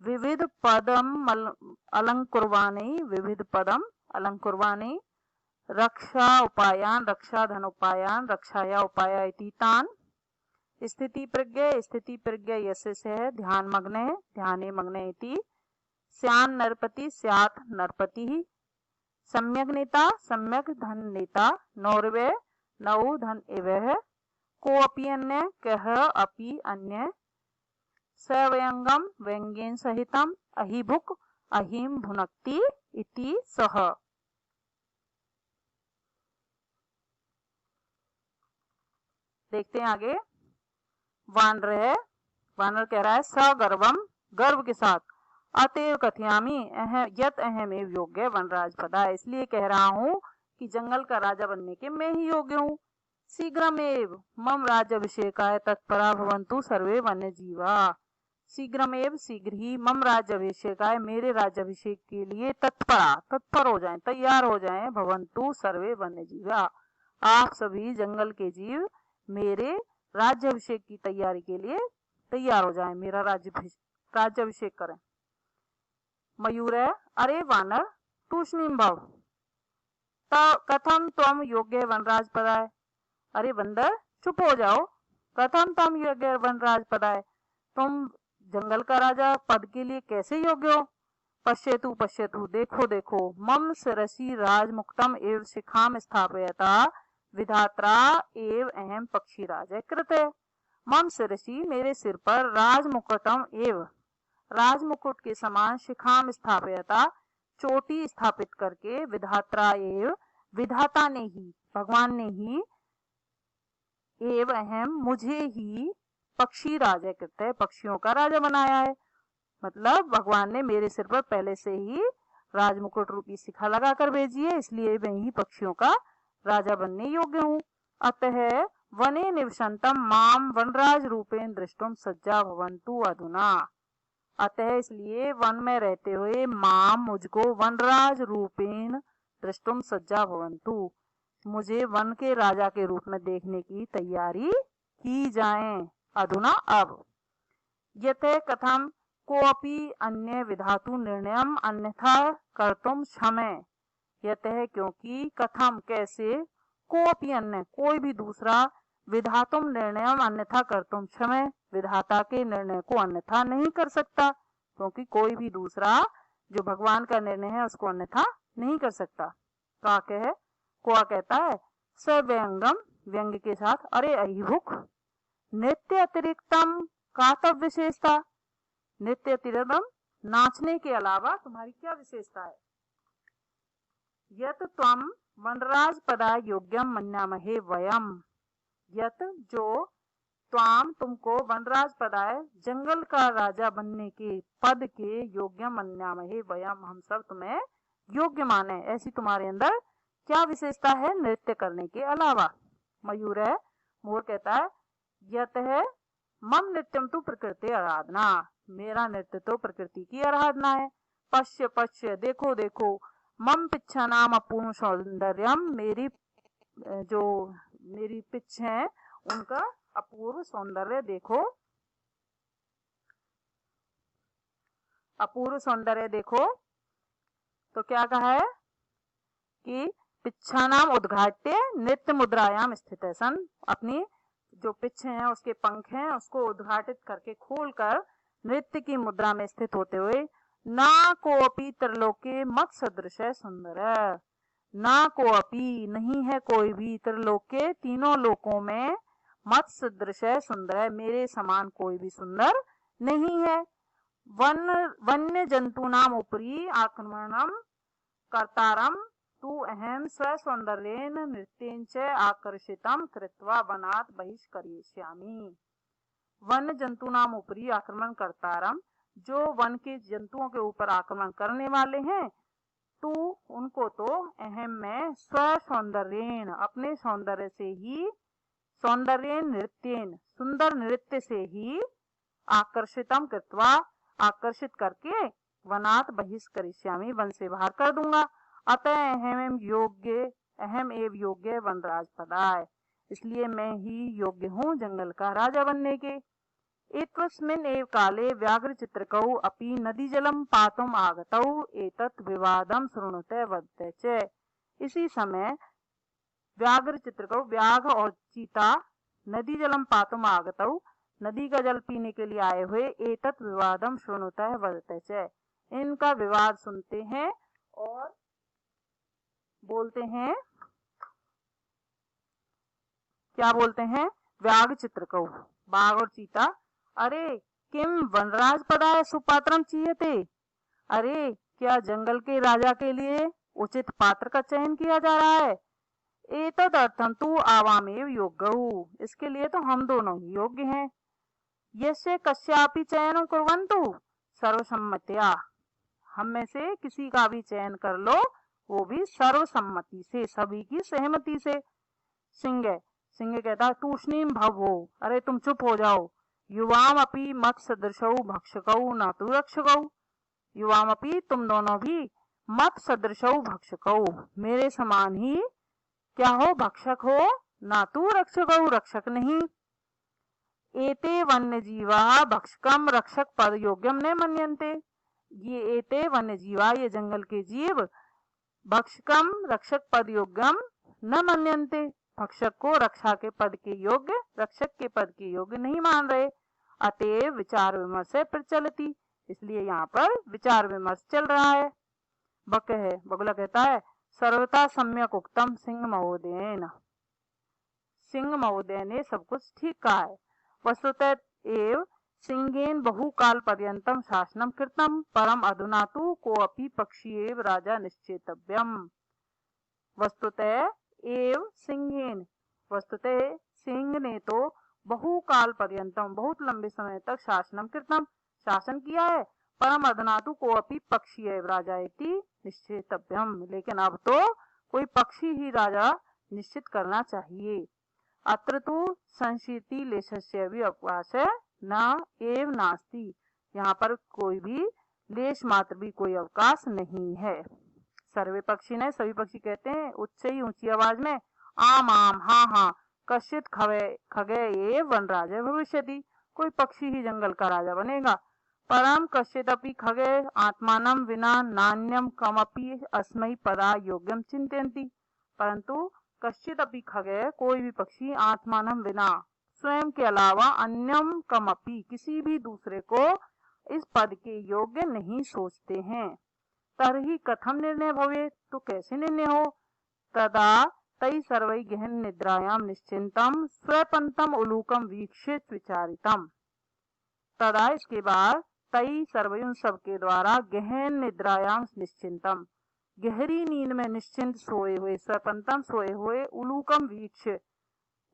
विविध पदम अलंकुर्वाणी, विविध पदम अलंकुर्वाणी, रक्षा उपायान, रक्षा धन उपायान, रक्षाया उपाया इति तान, स्थिति प्रज्ञ यस्य से ध्यान मग्न, ध्याने मग्न इति, स्यान नरपति स्यात् नरपति, सम्यक नेता सम्यक धन नेता, नौरवे नौ धन एवः, को अपि अन्य कह अपि अन्य, सवयंगम व्यंग्येन सहितम अहिभुक अहिम भुनक्ति इति सह। देखते हैं आगे। वानर है, वानर कह रहा है सगर्वम, गर्व के साथ, अतएव कथयामि यत अहमेव योग्य वनराज पदा, इसलिए कह रहा हूँ कि जंगल का राजा बनने के मैं ही योग्य हूँ। शीघ्रमेव मम राज्याभिषेकाय तत्परा भवन्तु सर्वे वन्य जीवा, शीघ्रमेव शीघ्र ही मम राज्याभिषेकाय मेरे राज्याभिषेक के लिए तत्पर हो जाएं, तैयार हो जाएं, भवन्तु सर्वे वन्य जीवा, आप सभी जंगल के जीव मेरे राज्याभिषेक की तैयारी के लिए तैयार हो जाएं, मेरा राज्याभिषेक करें। मयूर है, अरे वानर तूष्णीम भव, कथम त्वम योग्य वनराज पदाय, अरे बंदर चुप हो जाओ, कथम त्वम योग्य वनराज पदाय, तुम जंगल का राजा पद के लिए कैसे योग्य हो। पश्यतु देखो देखो, मम शिरसि राजमुक्तम एव शिखाम स्थापयता विधात्रा एव अहम पक्षी राजा कृत, मम शिरसी मेरे सिर पर राजमुकुटम एव राजमुकुट के समान शिखाम स्थापयता चोटी स्थापित करके विधात्रा एव विधाता ने ही भगवान ने ही एव अहम मुझे ही पक्षी राजा कहते हैं पक्षियों का राजा बनाया है। मतलब भगवान ने मेरे सिर पर पहले से ही राजमुकुट रूपी शिखा लगा कर भेजी है, इसलिए मैं ही पक्षियों का राजा बनने योग्य हूँ। अतः वने निवसंतम माम वनराज रूपेण दृष्टुम सज्जा भवन्तु अधुना। अतः इसलिए वन में रहते हुए माम मुझको वनराज रूपेण दृष्टुम सज्जा भवन्तु मुझे वन के राजा के रूप में देखने की तैयारी की जाए। अधुना अब यते कथम कोपि अन्य विधातु निर्णयम अन्यथा कर्तुम क्षमे। यते क्योंकि कथम कैसे कोपि अन्य कोई भी दूसरा विधातुम निर्णयम अन्यथा कर्तुम क्षमे विधाता के निर्णय को अन्यथा नहीं कर सकता, क्योंकि कोई भी दूसरा जो भगवान का निर्णय है उसको अन्यथा नहीं कर सकता। का कहे कोआ कहता है सव्यंगम व्यंग के साथ अरे अहिभुक नृत्य अतिरिक्तम का तब विशेषता। नृत्य अतिरिक्तम नाचने के अलावा तुम्हारी क्या विशेषता है। यत त्वम वनराज पदा योग्यम मन्यामहे वयम। यत जो त्वाम तुमको वनराज पदाय जंगल का राजा बनने के पद के योग्यम मन्यामहे वयम हम सब तुम्हें योग्य माने। ऐसी तुम्हारे अंदर क्या विशेषता है नृत्य करने के अलावा। मयूर है मोर कहता है यत है मम नृत्यम तु प्रकृति आराधना मेरा नृत्य तो प्रकृति की आराधना है। पश्य पश्य देखो देखो मम पिच्छा नाम अपूर्ण सौंदर्यम मेरी पिछ है उनका अपूर्व सौंदर्य देखो। अपूर्व सौंदर्य देखो तो क्या कहा है कि पिच्छा नाम उद्घाट्य नृत्य मुद्रायाम स्थित है सन अपनी जो पिछ है उसके पंख हैं उसको उद्घाटित करके खोलकर नृत्य की मुद्रा में स्थित होते हुए ना कोपी त्रिलोके मत सदृश सुंदर है। ना कोपी नहीं है कोई भी त्रिलोके तीनों लोकों में मत सदृश सुंदर है मेरे समान कोई भी सुंदर नहीं है। वन्य जंतु नाम ऊपरी आक्रमणम कर्तारम तू अहम स्व सौंदर्येन नृत्येन च आकर्षितम कृत्वा वनात् बहिष्करिष्यामि। वन जंतु नाम ऊपरी आक्रमण कर्तारम जो वन के जंतुओं के ऊपर आक्रमण करने वाले हैं तू उनको तो अहम में स्व सौंदर्येन अपने सौंदर्य से ही सौंदर्येन नृत्येन सुंदर नृत्य से ही आकर्षितम कृत्वा आकर्षित करके वनात् बहिष्करिष्यामि वन से बाहर कर दूंगा। अतः अहम एव योग्य वनराज पदाय इसलिए मैं ही योग्य हूँ जंगल का राजा बनने के। एतस्मिन् एव काले व्याघ्र चित्रकौ अपि नदी जलम पातुम आगतौ एतत् विवादम शृणुते वदते च। इसी समय व्याघ्र चित्रकौ व्याघ और चीता नदी जलम पातुम आगतौ नदी का जल पीने के लिए आए हुए एतत् विवादम शृणुते वदते च इनका विवाद सुनते हैं और बोलते हैं। क्या बोलते हैं व्याघ चित्रकौ बाघ और चीता अरे किम वनराज पदाय सुपात्रम चीयते अरे क्या जंगल के राजा के लिए उचित पात्र का चयन किया जा रहा है। एतद अर्थम तु आवामेव योग्यौ इसके लिए तो हम दोनों ही योग्य हैं। यस्य कस्यापि चयनं कुर्वन्तु सर्वसम्मत्या हम में से किसी का भी चयन कर लो वो भी सर्वसम्मति से सभी की सहमति से। सिंह कहता तूष्णीम भवो अरे तुम चुप हो जाओ। युवाम अपि मत सदृशौ भक्षकौ न तु रक्षकौ युवाम अपि तुम दोनों भी मत सदृशौ भक्षकौ मेरे समान ही क्या हो भक्षक हो न तु रक्षकौ रक्षक नहीं। एते वन्य जीवा भक्षकम रक्षक पद योग्यम न मन्यन्ते ये एते वन्य जीवा ये जंगल के जीव भक्षकम रक्षक पद योग्यम न मन्यन्ते भक्षक को रक्षा के पद के योग्य रक्षक के पद के योग्य नहीं मान रहे। अतएव विचार विमर्श प्रचलती इसलिए यहाँ पर विचार विमर्श चल रहा है। बगुला कहता है सर्वथा सम्यक उक्तम सिंह महोदय ने सब कुछ ठीक कहा है। वस्तुतः एव सिंहेन बहुकाल पर्यंतम शासनम कृतम परम अधुना तु कोऽपि पक्षी एव राजा निश्चेतव्यम। वस्तुतः एव सिंहेन, वस्तुतः सिंह ने तो बहुकाल पर्यंतम बहुत लंबे समय तक शासनम कृतम शासन किया है, परम अधुना तु कोऽपि पक्षी एव राजा इति निश्चेतव्यम, लेकिन अब तो कोई पक्षी ही राजा निश्चित करना चाहिए। अत्र तु संशीति लेशस्य भी अवकाश है न एव नास्ति, यहाँ पर कोई भी लेश मात्र भी कोई अवकाश नहीं है। सर्वे पक्षी ने, सभी पक्षी कहते हैं उच्च ही ऊंची आवाज में, आम आम हाँ हाँ, कश्चित खगे ये वनराज भविष्यति, कोई पक्षी ही जंगल का राजा बनेगा। परम कश्चित अपि खगे आत्मानं विना नान्यम कमपि अस्मै पदा योग्यम चिंतयन्ति, परंतु कश्चित अपि खगे, कोई भी पक्षी आत्मानं विना, स्वयं के अलावा अन्यम कमपि, किसी भी दूसरे को इस पद के योग्य नहीं सोचते हैं। तरहि कथम निर्णय भवे, तो कैसे निर्णय हो। तदा तई सर्वै गहन निद्रायाम निश्चिंतम स्वपंतम उलूकम वीक्षित विचारितम। तदा इसके बाद तई सर्वै, उन सबके द्वारा, गहन निद्रायाम निश्चिंतम, गहरी नींद में निश्चिंत सोए हुए, स्वपंतम सोए हुए, उलूकम वीक्ष,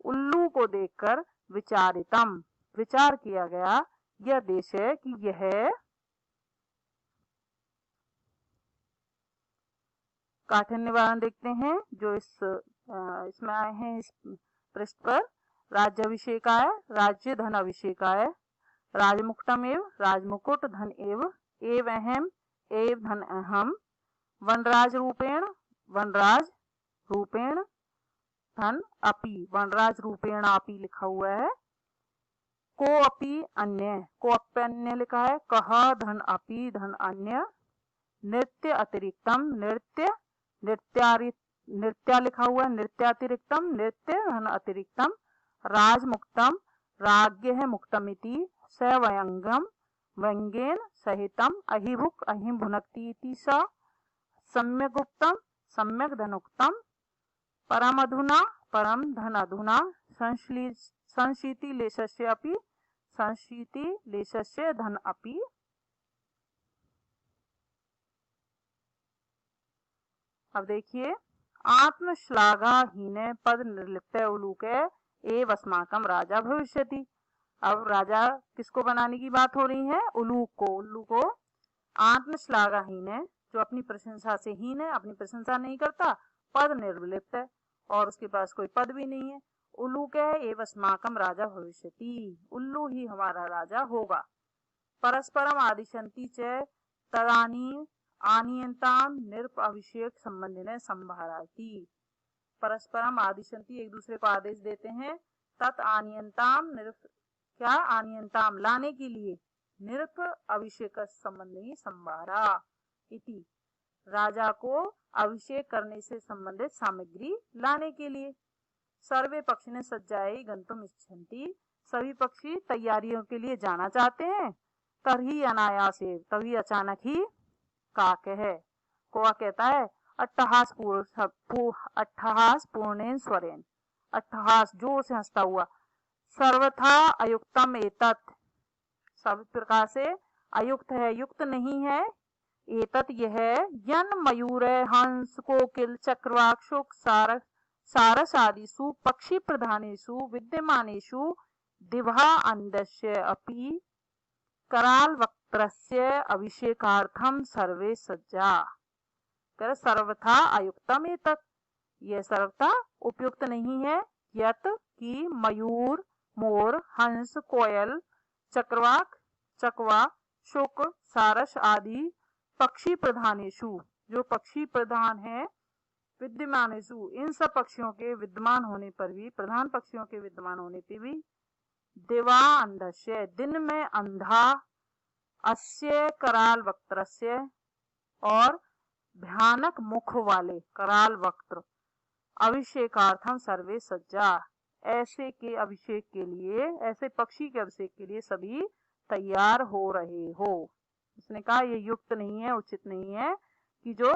उल्लू को देखकर, विचारितम विचार किया गया, यह देश है कि यह काठिन्य निवारण देखते हैं जो इसमें आए हैं। इस पृष्ठ पर राज्याभिषेक है, राज्य धन अभिषेक है, राजमुकुटम एव राजमुकुट धन एव अहम एव धन अहम, वनराज रूपेण धन अपि, वनराज रूपेण अपि लिखा हुआ है। को अपि अन्य लिखा है, कह धन अपि धन अन्य, नृत्य अतिरिक्तम नृत्या लिखा हुआ है, नृत्यातिरिक्तम नृत्य धन अतिरिक्तम, राजमुक्तम राज्ञ मुक्तमिति, सवयंगम व्यंगेन सहितम, अहिभुक अहिम भुनक्ति इति स, सम्यगुक्तम सम्यक धनुक्तम, परमधुना परम धन अधुना, संशीति लेशस्य अपि संशीति लेशस्य धन अपि। अब देखिए, आत्मश्लाघाहीने पद निर्लिप्त उलूके एव अस्माकं राजा भविष्यति। अब राजा किसको बनाने की बात हो रही है, उल्लूक को। उल्लू को आत्मश्लाघाहीन है, जो अपनी प्रशंसा से हीन है, अपनी प्रशंसा नहीं करता, पद निर्लिप्त है और उसके पास कोई पद भी नहीं है। उल्लू क्या है, एव अस्माकं राजा भविष्यति, उल्लू ही हमारा राजा होगा। परस्परम आदिशंति च तदानी आनियंताम निरप अभिषेक संबंधिने संभाराती। परस्परम आदिशंति, एक दूसरे को आदेश देते हैं, तत् आनियंताम निरप, क्या आनियंताम लाने के लिए, निरप अभिषेक संबंधी संभारा इति, राजा को अभिषेक करने से संबंधित सामग्री लाने के लिए। सर्वे पक्षी ने सज्जाई गंतुम इच्छन्ति, सभी पक्षी तैयारियों के लिए जाना चाहते हैं। तरही अनायासे, तभी अचानक ही काक है, कौवा कहता है, अट्टहास पूर्णेन स्वरेन, अट्टहास जोर से हंसता हुआ, सर्वथा अयुक्तम एतत्, सब प्रकार से अयुक्त है, युक्त नहीं है, एतत् यह, यन मयूर हंस कोकिल चक्रवाक शुक सारस आदिषु पक्षी प्रधानेषु विद्यमानेषु दिवा अंधस्य अपि कराल वक्त्रस्य अभिषेकार्थम सर्वे सज्जा। कर सर्वथा अयुक्तम एतत्, यह सर्वथा उपयुक्त नहीं है, यत कि मयूर मोर हंस कोयल चक्रवाक चकवा शुक सारस आदि पक्षी प्रधानेषु, जो पक्षी प्रधान है, विद्यमानेषु, इन सब पक्षियों के विद्यमान होने पर भी, प्रधान पक्षियों के विद्यमान होने पर भी, दिवा अंधस्य, दिन में अंधा, अस्य कराल वक्त्रस्य, और भयानक मुख वाले कराल वक्त्र, अभिषेकार्थम सर्वे सज्जा, ऐसे के अभिषेक के लिए, ऐसे पक्षी के अभिषेक के लिए सभी तैयार हो रहे हो। उसने कहा ये युक्त नहीं है, उचित नहीं है कि जो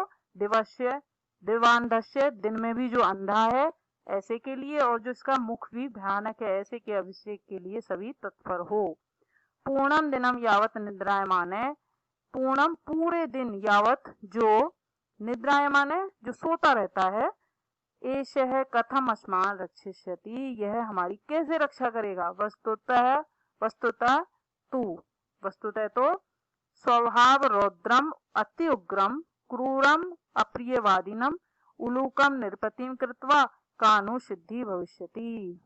दिवांधस्य, दिन में भी जो अंधा है, ऐसे के लिए, और जो इसका मुख भी भयानक है ऐसे के अभिषेक के लिए सभी तत्पर हो। पूर्णम दिनम यावत निद्रायमान है, पूर्णम पूरे दिन यावत जो निद्रायमान है जो सोता रहता है, एष है कथम अस्मान रक्षिष्यति यह हमारी कैसे रक्षा करेगा। वस्तुतः तो स्वभाव रौद्रम अति उग्रम क्रूरम अप्रियवादिनम उलूकम निरपतिम कृत्वा कानु सिद्धि भविष्यति।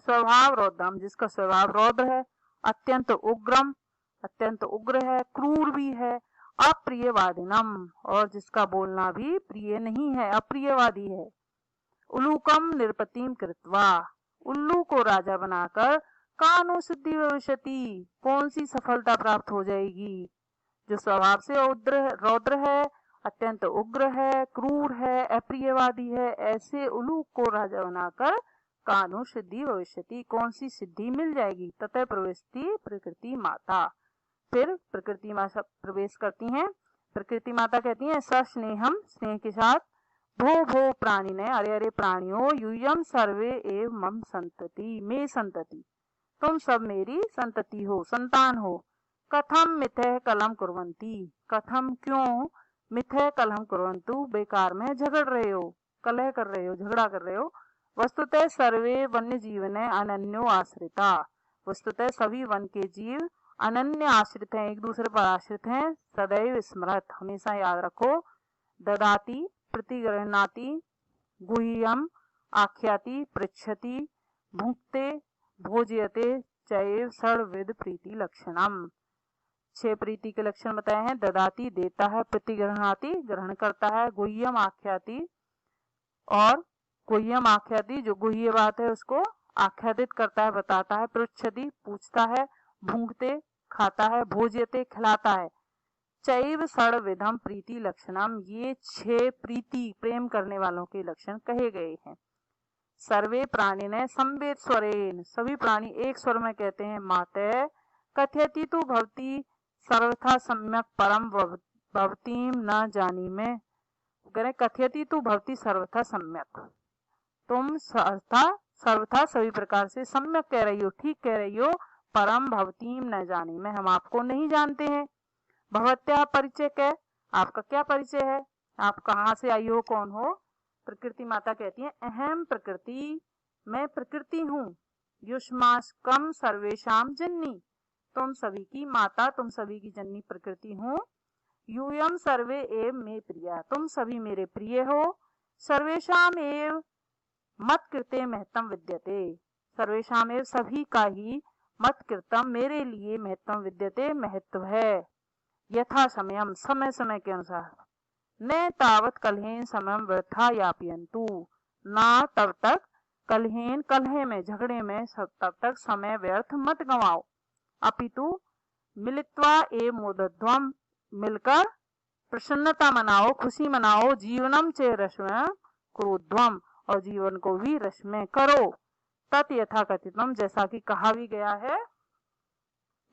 स्वभाव रौद्रम जिसका स्वभाव रौद्र है, अत्यंत उग्र है, क्रूर भी है, अप्रियवादिनम और जिसका बोलना भी प्रिय नहीं है, अप्रियवादी है। उलूकम निरपतिम कृत्वा उल्लू को राजा बनाकर कानु सिद्धि भविष्यति कौन सी सफलता प्राप्त हो जाएगी। जो स्वभाव से रौद्र है, अत्यंत उग्र है, क्रूर है, अप्रियवादी है, ऐसे उल्लू को राजा बनाकर कानु सिद्धि भविष्यति कौन सी सिद्धि मिल जाएगी। ततः प्रविष्टि प्रकृति माता, फिर प्रकृति माता प्रवेश करती हैं। प्रकृति माता कहती हैं सस्नेहम स्नेह के साथ, भो प्राणी ने अरे अरे प्राणियों, यूयम सर्वे एव मम संतति मे संतति तुम सब मेरी संतति हो, संतान हो। कथम मिथ्य कलम कुर्वन्ति कथम क्यों मिथ्य कलम कुर्वन्तु बेकार में झगड़ रहे हो, कलह कर रहे हो, झगड़ा कर रहे हो। वस्तुतः सर्वे वन्य जीवन अनन्यो आश्रिता, वस्तुतः सभी वन के जीव अनन्य आश्रित हैं, एक दूसरे पर आश्रित हैं। सदैव स्मृत हमेशा याद रखो। ददाति प्रतिगृह्णाति गुह्यम आख्याति पृच्छति भुंक्ते भोजयते चैव षड्विध प्रीति लक्षणम। 6 प्रीति के लक्षण बताए हैं। ददाति देता है, प्रतिगृह्णाति ग्रहण करता है, गुह्यम आख्याति और गुह्यम आख्याति जो गुह्य बात है उसको आख्यातित करता है, बताता है, पृच्छति पूछता है, भुंक्ते खाता है, भोजयते खिलाता है, चैव षड्विधम प्रीति लक्षणम ये 6 प्रीति प्रेम करने वालों के लक्षण कहे गए हैं। सर्वे प्राणी ने संवेद स्वरेन सभी प्राणी एक स्वर में कहते हैं माते कथयति तु भवती सर्वथा सम्यक परम भवतीम न जानी में। कथयति तु भवती सर्वथा सम्यक, तुम सर्वथा सभी प्रकार से सम्यक कह रही हो, ठीक कह रही हो, परम भवतीम न जानी में हम आपको नहीं जानते हैं। भवत्या परिचय क्या, आपका क्या परिचय है, आप कहाँ से आई हो, कौन हो। प्रकृति माता कहती है अहम प्रकृति मैं प्रकृति हूँ, युष्माकम सर्वेशाम जननी तुम सभी की माता, तुम सभी की जननी प्रकृति हूँ। यूयम सर्वे एव मे प्रिया तुम सभी मेरे प्रिय हो। सर्वेशाम एव मत कृते महत्तम विद्यते सर्वेशाम एव सभी का ही मत कृतम मेरे लिए महत्तम विद्यते महत्व है। यथा समयम समय समय के अनुसार, न तावत कलहेन समयम वृथा यापयन्तु ना तब तक कलहेन कलहे में झगड़े में तब तक समय व्यर्थ मत गंवाओ। अपितु मिलित्वा ए मोदध्वम मिलकर प्रसन्नता मनाओ, खुशी मनाओ। जीवनम चे रश्म क्रोध्वम और जीवन को भी रश्मि करो। तत् यथा कथितम जैसा कि कहा भी गया है।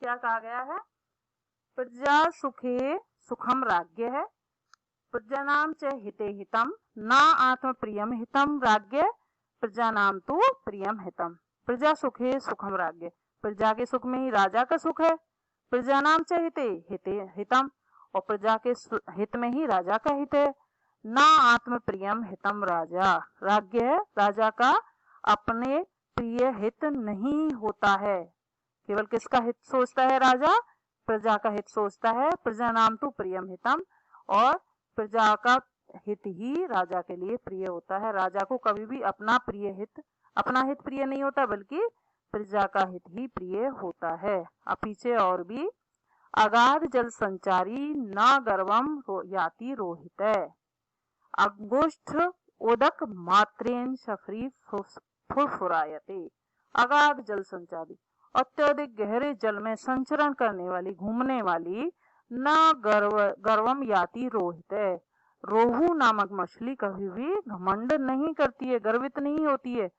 क्या कहा गया है? प्रजा सुखे सुखम राज्य है, प्रजा नाम च हिते हितम ना आत्म प्रियम हितम राज्य प्रजा नाम तु प्रियम हितम। प्रजा सुखे सुखम राज्य, प्रजा के सुख में ही राजा का सुख है। प्रजा नाम च हिते हिते हितम और प्रजा के हित में ही राजा का हित है। ना आत्म प्रियम हितम राजा, राज्य है राजा का अपने प्रिय हित नहीं होता है। केवल किसका हित सोचता है राजा? प्रजा का हित सोचता है। प्रजा नाम तु प्रियम हितम और प्रजा का हित ही राजा के लिए प्रिय होता है। राजा को कभी भी अपना हित प्रिय नहीं होता, बल्कि प्रजा का हित ही प्रिय होता है। अब पीछे और भी, अगाध जल संचारी न गर्वम याति रोहित है, अंगुष्ठ उदक मात्रेन शफरी फुरफुरायते। अगाध जल संचारी, अत्यधिक गहरे जल में संचरण करने वाली, घूमने वाली, न गर्वम याति रोहित है, रोहू नामक मछली कभी भी घमंड नहीं करती है, गर्वित नहीं होती है।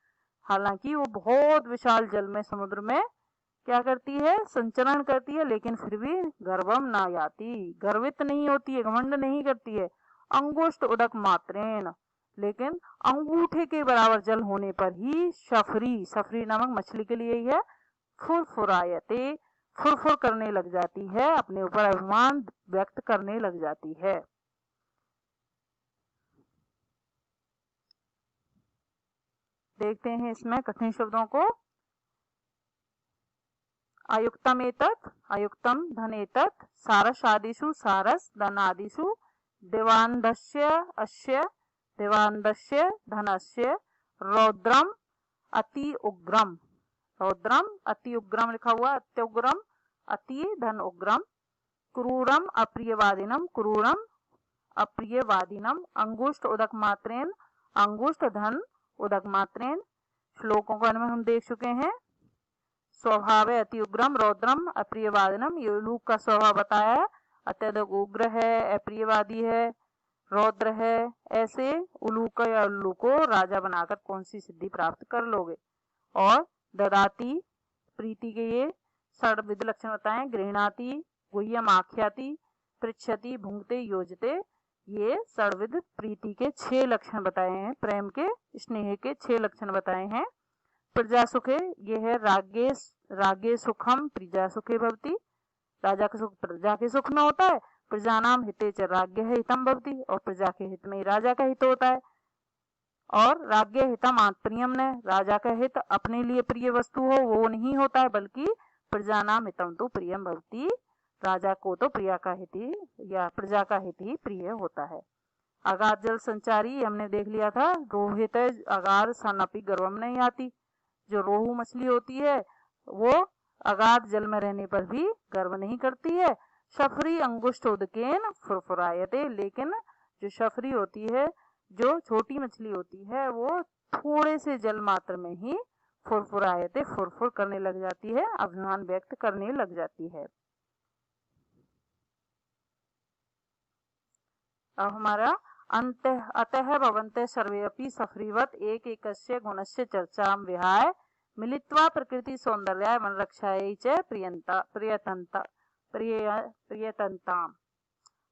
हालांकि वो बहुत विशाल जल में, समुद्र में क्या करती है? संचरण करती है, लेकिन फिर भी गर्वम ना याति, गर्वित नहीं होती है, घमंड नहीं करती है। अंगुष्ठ उदक मात्रेन, लेकिन अंगूठे के बराबर जल होने पर ही शफरी, शफरी नामक मछली के लिए ही है, फुरफुरायते, फुरफुर करने लग जाती है, अपने ऊपर अभिमान व्यक्त करने लग जाती है। देखते हैं इसमें कठिन शब्दों को। अयुक्तम एतत्, अयुक्तम धनेतत्, सारसादिषु सारस धनादिषु, देवान्दस्य अस्य, देवान्दस्य धनस्य, रौद्रम अति उग्रम, रौद्रम अति उग्रम लिखा हुआ, अत्युग्रम अति धन उग्रम, क्रूरम अप्रियवादिनम, क्रूरम अप्रियवादिनम, अंगुष्ठ उदक मात्रेन, अंगुष्ठ धन उदक मात्रेन। श्लोकों को हम देख चुके हैं। स्वभाव है अति उग्रम, रौद्रम अप्रियवादिनम, ये उलूक का स्वभाव बताया है, अत्यधिक उग्र है, अप्रियवादी है, रौद्र है। ऐसे उलूक या उल्लू को राजा बनाकर कौन सी सिद्धि प्राप्त कर लोगे। और ददाती, प्रीति के ये षड्विध लक्षण बताए, गृहणाति, गुह्यम आख्याति, पृच्छति, भुंगते, योजते, ये षड्विध प्रीति के 6 लक्षण बताए हैं, प्रेम के स्नेह के 6 लक्षण बताए हैं। प्रजा सुखे, ये है राज्ञे, राज्ञे सुखम प्रजा सुखे भवति, राजा का सुख प्रजा के सुख में होता है। प्रजानाम हिते च राज्ञ हितम भवति, और प्रजा के हित में राजा का हित होता है। और राज्ञ हितम आत्प्रियम ने, राजा का हित अपने लिए प्रिय वस्तु हो वो नहीं होता है, बल्कि प्रजानाम हितम तो प्रियम भवति, राजा को तो प्रिया का हित ही या प्रजा का हित ही प्रिय होता है। अगाध जल संचारी हमने देख लिया था, रोहित अगाध सनपी गर्वम नहीं आती, जो रोहू मछली होती है वो अगाध जल में रहने पर भी गर्व नहीं करती है। शफरी अंगुष्ठ उदकेन फुरफुरायते, लेकिन जो शफरी होती है, जो छोटी मछली होती है, वो थोड़े से जल मात्र में ही फुरफुरायते, फुरफुर करने लग जाती है, अभिमान व्यक्त करने लग जाती है। अब हमारा अंत, अतः भवन्ते सर्वे अपि सफरीवत एक एकस्य गुणस्य चर्चां विहाय मिलित्वा प्रकृति सौंदर्याय वन रक्षायै च प्रियतन्ताम।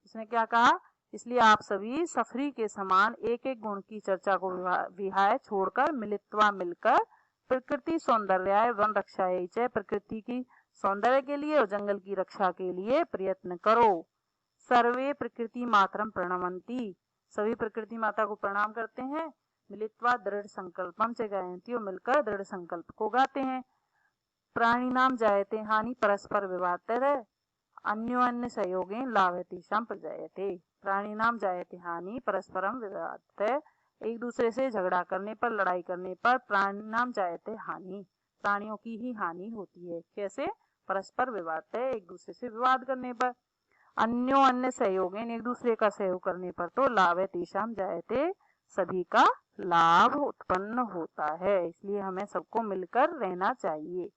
इसने क्या कहा, इसलिए आप सभी सफरी के समान एक एक गुण की चर्चा को विहाय छोड़कर मिलित्वा मिलकर प्रकृति सौंदर्याय वन रक्षायै च, प्रकृति की सौंदर्य के लिए और जंगल की रक्षा के लिए प्रयत्न करो। सर्वे प्रकृति मातरम प्रणमंती, सभी प्रकृति माता को प्रणाम करते हैं। मिलित्वा दृढ़ संकल्पम से गायंती, और मिलकर दृढ़ संकल्प को गाते हैं। प्राणी नाम जायते हानि परस्पर विवादते, अन्योन्य सहयोगे लाभतेषां प्रजायते। प्राणी नाम जायते हानि परस्परम विवादते, एक दूसरे से झगड़ा करने पर, लड़ाई करने पर प्राणी नाम जायते हानि, प्राणियों की ही हानि होती है। कैसे, परस्पर विवादते, एक दूसरे से विवाद करने पर। अन्यो अन्य सहयोग, एक दूसरे का सहयोग करने पर तो लाभ है तेषाम जायते, सभी का लाभ उत्पन्न होता है। इसलिए हमें सबको मिलकर रहना चाहिए।